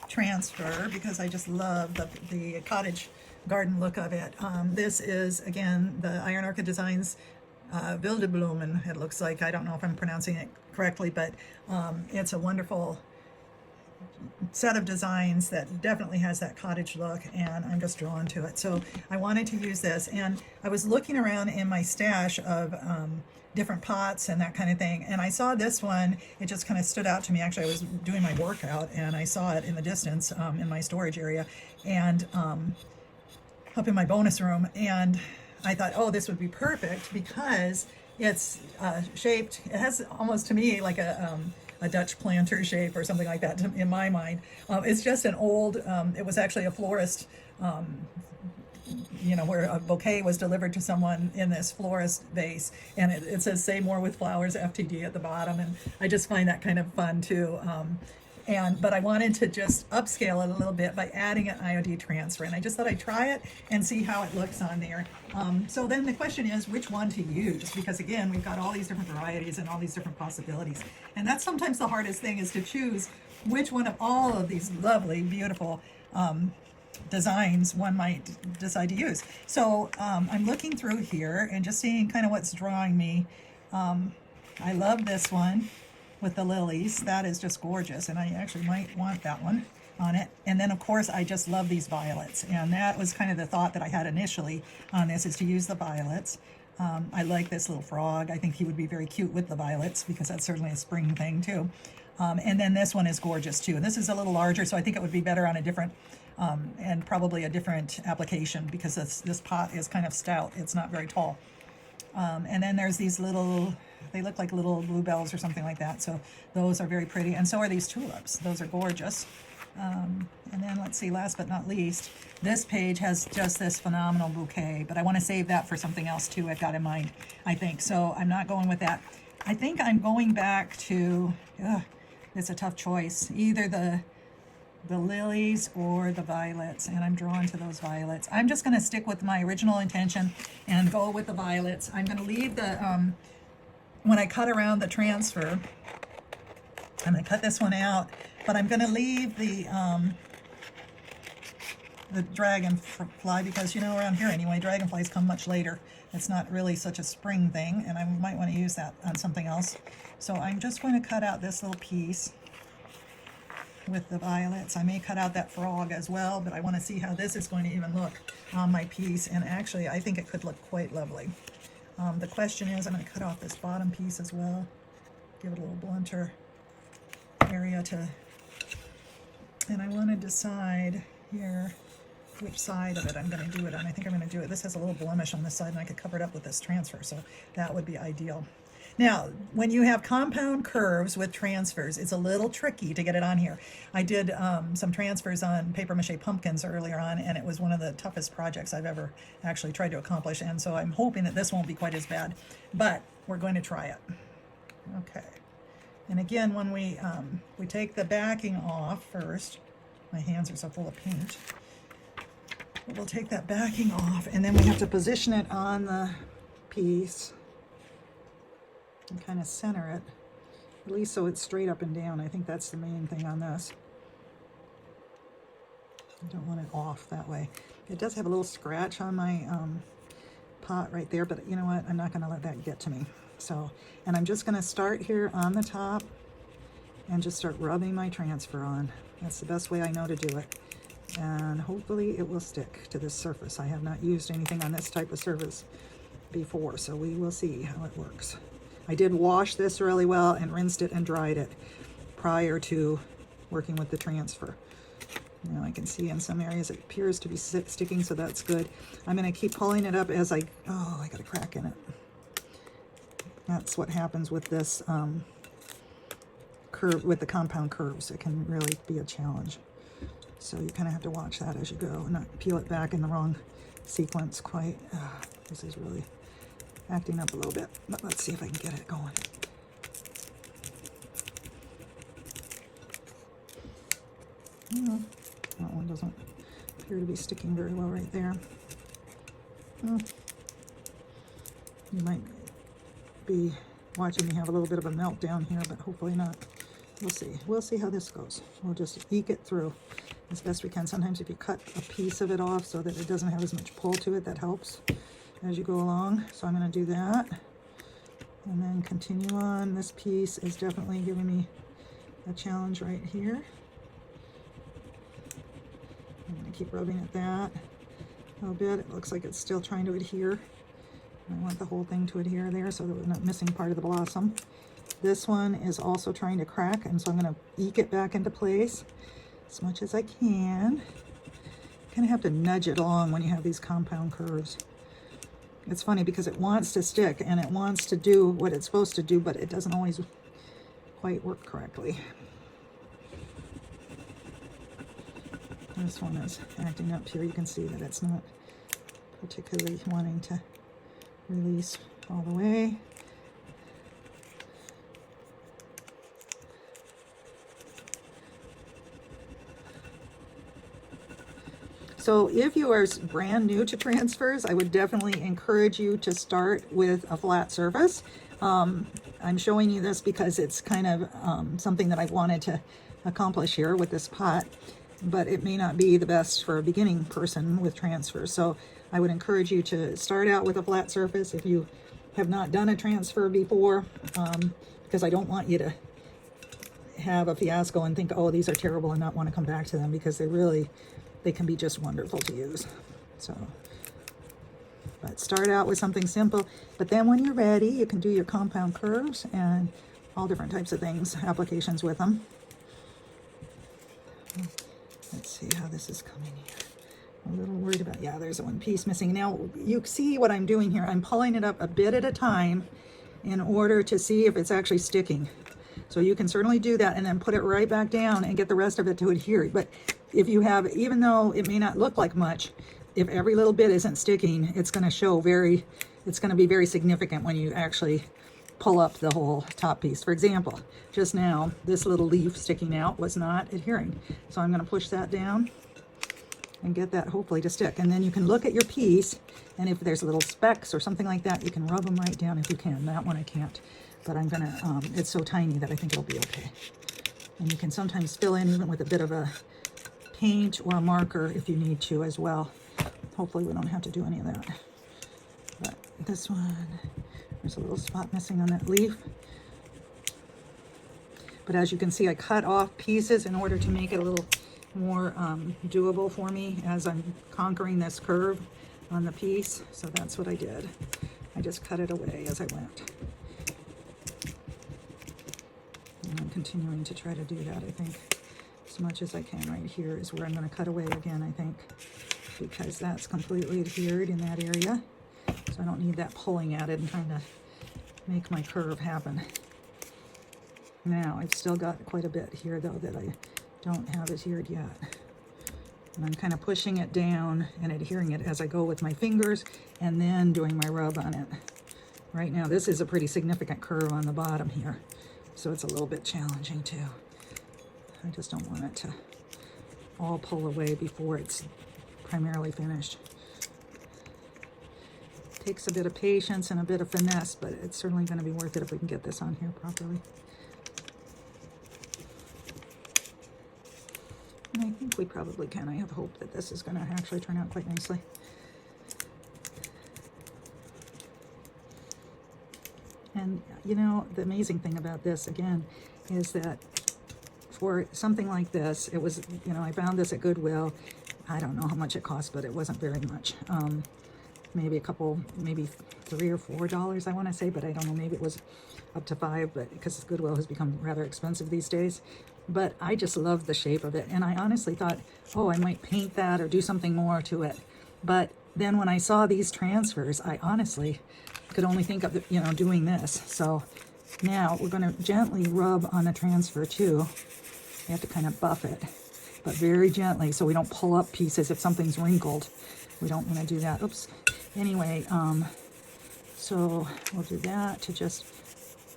Speaker 1: transfer because I just love the cottage garden look of it. This is, again, the Iron Orchid Designs Wildeblumen, it looks like. I don't know if I'm pronouncing it correctly, but it's a wonderful set of designs that definitely has that cottage look, and I'm just drawn to it. So I wanted to use this, and I was looking around in my stash of different pots and that kind of thing, and I saw this one. It just kind of stood out to me. Actually, I was doing my workout and I saw it in the distance in my storage area, and up in my bonus room, and I thought, oh, this would be perfect, because it's shaped, it has almost, to me, like a Dutch planter shape or something like that in my mind. It's just an old, it was actually a florist, where a bouquet was delivered to someone in this florist vase, and it says "Say More with Flowers FTD" at the bottom, and I just find that kind of fun too. But I wanted to just upscale it a little bit by adding an IOD transfer, and I just thought I'd try it and see how it looks on there. So then the question is which one to use, because again, we've got all these different varieties and all these different possibilities, and that's sometimes the hardest thing, is to choose which one of all of these lovely, beautiful designs one might decide to use. So I'm looking through here and just seeing kind of what's drawing me. I love this one with the lilies. That is just gorgeous, and I actually might want that one on it. And then of course I just love these violets, and that was kind of the thought that I had initially on this, is to use the violets. I like this little frog. I think he would be very cute with the violets, because that's certainly a spring thing too. And then this one is gorgeous too, and this is a little larger, so I think it would be better on a different and probably a different application, because this pot is kind of stout. It's not very tall. And then there's these little, they look like little bluebells or something like that. So those are very pretty. And so are these tulips. Those are gorgeous. And then let's see, last but not least, this page has just this phenomenal bouquet, but I want to save that for something else too I've got in mind, I think. So I'm not going with that. I think I'm going back to, it's a tough choice, either the lilies or the violets, and I'm drawn to those violets. I'm just going to stick with my original intention and go with the violets. I'm going to leave the, when I cut around the transfer, I'm going to cut this one out, but I'm going to leave the dragonfly, because around here anyway, dragonflies come much later. It's not really such a spring thing, and I might want to use that on something else. So I'm just going to cut out this little piece with the violets. I may cut out that frog as well, but I want to see how this is going to even look on my piece, and actually I think it could look quite lovely. The question is, I'm going to cut off this bottom piece as well, give it a little blunter area and I want to decide here which side of it I'm going to do it on. I think I'm going to do it, this has a little blemish on this side, and I could cover it up with this transfer, so that would be ideal. Now, when you have compound curves with transfers, it's a little tricky to get it on here. I did some transfers on paper mache pumpkins earlier on, and it was one of the toughest projects I've ever actually tried to accomplish, and so I'm hoping that this won't be quite as bad, but we're going to try it. Okay. And again, when we take the backing off first, my hands are so full of paint. We'll take that backing off, and then we have to position it on the piece and kind of center it, at least so it's straight up and down. I think that's the main thing on this. I don't want it off that way. It does have a little scratch on my pot right there, but you know what? I'm not going to let that get to me. So, and I'm just going to start here on the top and just start rubbing my transfer on. That's the best way I know to do it. And hopefully it will stick to this surface. I have not used anything on this type of surface before, so we will see how it works. I did wash this really well and rinsed it and dried it prior to working with the transfer. Now I can see in some areas it appears to be sticking, so that's good. I'm going to keep pulling it up as I got a crack in it. That's what happens with this curve, with the compound curves. It can really be a challenge. So you kind of have to watch that as you go and not peel it back in the wrong sequence quite. This is really acting up a little bit, but let's see if I can get it going. That one doesn't appear to be sticking very well right there. You might be watching me have a little bit of a meltdown here, but hopefully not. We'll see. We'll see how this goes. We'll just eke it through as best we can. Sometimes if you cut a piece of it off so that it doesn't have as much pull to it, that helps as you go along. So I'm going to do that and then continue on. This piece is definitely giving me a challenge right here. I'm going to keep rubbing at that a little bit. It looks like it's still trying to adhere. I want the whole thing to adhere there so that we're not missing part of the blossom. This one is also trying to crack, and so I'm going to eke it back into place as much as I can. Kind of have to nudge it along when you have these compound curves. It's funny because it wants to stick and it wants to do what it's supposed to do, but it doesn't always quite work correctly. This one is acting up here. You can see that it's not particularly wanting to release all the way. So if you are brand new to transfers, I would definitely encourage you to start with a flat surface. I'm showing you this because it's kind of something that I wanted to accomplish here with this pot, but it may not be the best for a beginning person with transfers. So I would encourage you to start out with a flat surface if you have not done a transfer before, because I don't want you to have a fiasco and think, oh, these are terrible, and not want to come back to them, because they can be just wonderful to use. So, but start out with something simple, but then when you're ready, you can do your compound curves and all different types of things, applications with them. Let's see how this is coming here. I'm a little worried about, yeah, there's one piece missing. Now, you see what I'm doing here. I'm pulling it up a bit at a time in order to see if it's actually sticking. So you can certainly do that and then put it right back down and get the rest of it to adhere. But if you have, even though it may not look like much, if every little bit isn't sticking, it's going to show it's going to be very significant when you actually pull up the whole top piece. For example, just now, this little leaf sticking out was not adhering. So I'm going to push that down and get that hopefully to stick. And then you can look at your piece, and if there's little specks or something like that, you can rub them right down if you can. That one I can't, but I'm going to, it's so tiny that I think it'll be okay. And you can sometimes fill in even with a bit of a paint or a marker if you need to as well. Hopefully we don't have to do any of that. But this one, there's a little spot missing on that leaf. But as you can see, I cut off pieces in order to make it a little more doable for me as I'm conquering this curve on the piece. So that's what I did. I just cut it away as I went. And I'm continuing to try to do that, I think, as much as I can. Right here is where I'm going to cut away again, I think, because that's completely adhered in that area. So I don't need that pulling at it and trying to make my curve happen. Now, I've still got quite a bit here though that I don't have adhered yet. And I'm kind of pushing it down and adhering it as I go with my fingers and then doing my rub on it. Right now, this is a pretty significant curve on the bottom here, so it's a little bit challenging too. I just don't want it to all pull away before it's primarily finished. Takes a bit of patience and a bit of finesse, but it's certainly going to be worth it if we can get this on here properly. And I think we probably can. I have hope that this is going to actually turn out quite nicely. And you know, the amazing thing about this again is that for something like this, it was, you know, I found this at Goodwill. I don't know how much it cost, but it wasn't very much. Maybe a couple, maybe $3 or $4, I want to say, but I don't know, maybe it was up to $5, but because Goodwill has become rather expensive these days. But I just loved the shape of it, and I honestly thought, oh, I might paint that or do something more to it. But then when I saw these transfers, I honestly could only think of, you know, doing this. So now we're going to gently rub on the transfer too. You have to kind of buff it, but very gently so we don't pull up pieces if something's wrinkled. We don't want to do that. Oops. Anyway, so we'll do that to just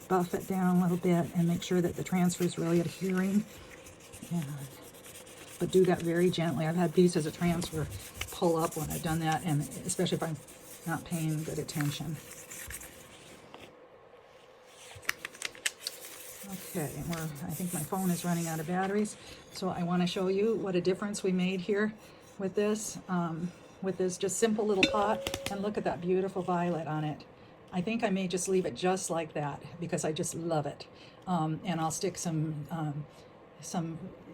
Speaker 1: buff it down a little bit and make sure that the transfer is really adhering. But do that very gently. I've had pieces of transfer pull up when I've done that, and especially if I'm not paying good attention. Okay, I think my phone is running out of batteries, so I want to show you what a difference we made here with this just simple little pot. And look at that beautiful violet on it. I think I may just leave it just like that because I just love it. And I'll stick some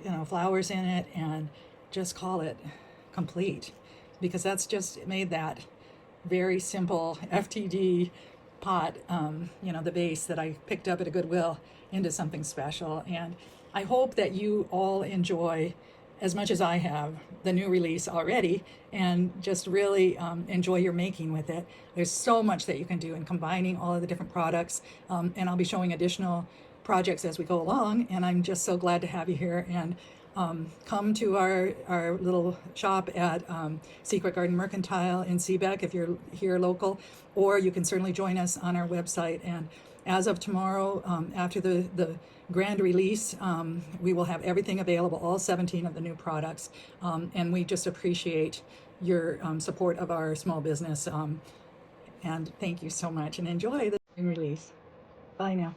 Speaker 1: you know, flowers in it and just call it complete, because that's just made that very simple FTD pot, you know, the vase that I picked up at a Goodwill, into something special. And I hope that you all enjoy as much as I have the new release already, and just really enjoy your making with it. There's so much that you can do in combining all of the different products, and I'll be showing additional projects as we go along, and I'm just so glad to have you here. And come to our little shop at Secret Garden Mercantile in Seebeck if you're here local, or you can certainly join us on our website. And as of tomorrow, after the grand release, we will have everything available, all 17 of the new products, and we just appreciate your support of our small business, and thank you so much, and enjoy the release. Bye now.